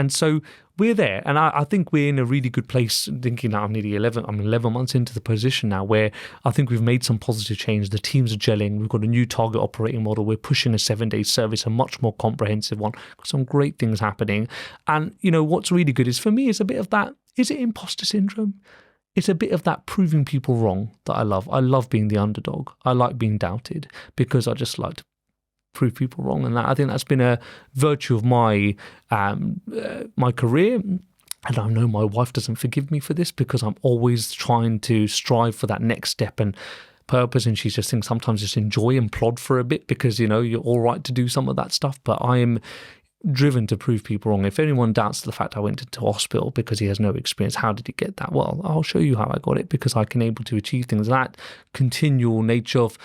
so we're there, and I think we're in a really good place, thinking that I'm 11 months into the position now, where I think we've made some positive change. The teams are gelling. We've got a new target operating model. We're pushing a 7-day service, a much more comprehensive one. Got some great things happening. And, what's really good is, for me, is a bit of that, is it imposter syndrome? It's a bit of that proving people wrong that I love. I love being the underdog. I like being doubted because I just like to prove people wrong, and I think that's been a virtue of my my career. And I know my wife doesn't forgive me for this because I'm always trying to strive for that next step and purpose, and she just thinks sometimes just enjoy and plod for a bit because you're all right to do some of that stuff, but I am driven to prove people wrong. If anyone doubts the fact I went into hospital because he has no experience, how did he get that? Well, I'll show you how I got it, because I can able to achieve things. That continual nature of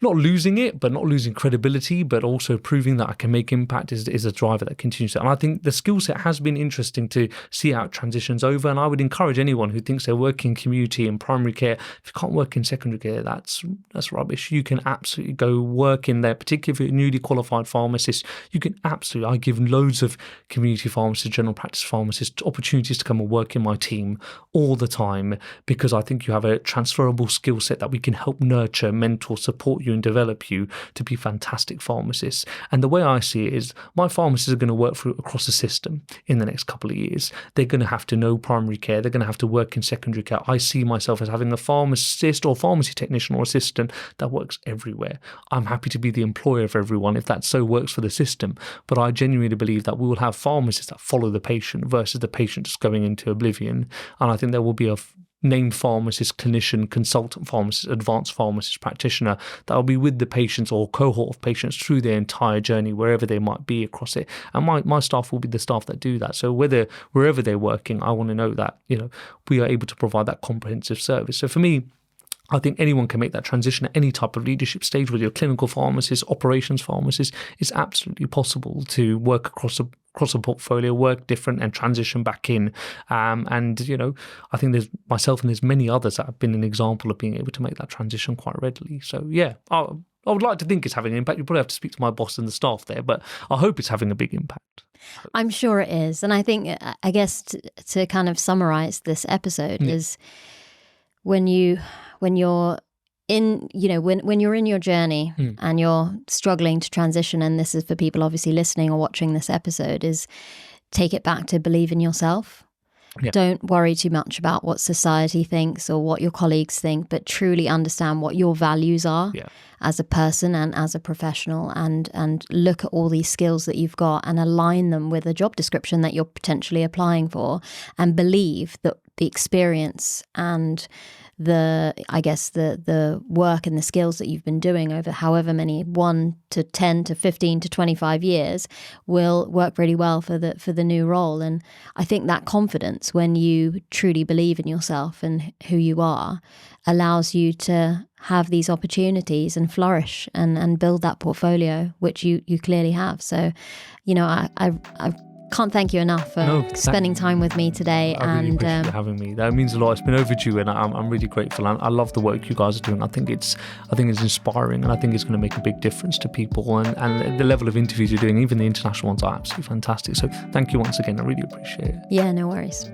not losing it, but not losing credibility, but also proving that I can make impact is a driver that continues to. And I think the skill set has been interesting to see how it transitions over. And I would encourage anyone who thinks they're working in community and primary care, if you can't work in secondary care, that's rubbish. You can absolutely go work in there, particularly if you're a newly qualified pharmacist. You can absolutely, I give loads of community pharmacists, general practice pharmacists, opportunities to come and work in my team all the time, because I think you have a transferable skill set that we can help nurture, mentor, support you and develop you to be fantastic pharmacists. And the way I see it is my pharmacists are going to work across the system in the next couple of years. They're going to have to know primary care. They're going to have to work in secondary care. I see myself as having a pharmacist or pharmacy technician or assistant that works everywhere. I'm happy to be the employer of everyone if that so works for the system. But I genuinely believe that we will have pharmacists that follow the patient versus the patient just going into oblivion. And I think there will be a named pharmacist, clinician, consultant pharmacist, advanced pharmacist, practitioner that will be with the patients or cohort of patients through their entire journey, wherever they might be across it. And my staff will be the staff that do that. So wherever they're working, I want to know that, we are able to provide that comprehensive service. So for me, I think anyone can make that transition at any type of leadership stage, whether you're a clinical pharmacist, operations pharmacist. It's absolutely possible to work across a portfolio, work different and transition back in. I think there's myself and there's many others that have been an example of being able to make that transition quite readily. So yeah, I would like to think it's having an impact. You probably have to speak to my boss and the staff there, but I hope it's having a big impact. I'm sure it is. And I think, I guess to kind of summarize this episode is when you're in your journey and you're struggling to transition, and this is for people obviously listening or watching this episode, is take it back to believe in yourself. Yeah. Don't worry too much about what society thinks or what your colleagues think, but truly understand what your values are as a person and as a professional, and look at all these skills that you've got and align them with a job description that you're potentially applying for, and believe that the experience and the work and the skills that you've been doing over however many 1 to 10 to 15 to 25 years will work really well for the new role. And I think that confidence, when you truly believe in yourself and who you are, allows you to have these opportunities and flourish and build that portfolio, which you clearly have. So, I can't thank you enough for spending time with me today. I really appreciate you having me. That means a lot. It's been overdue, and I'm really grateful. And I love the work you guys are doing. I think it's inspiring, and I think it's going to make a big difference to people. And the level of interviews you're doing, even the international ones, are absolutely fantastic. So thank you once again. I really appreciate it. Yeah, no worries.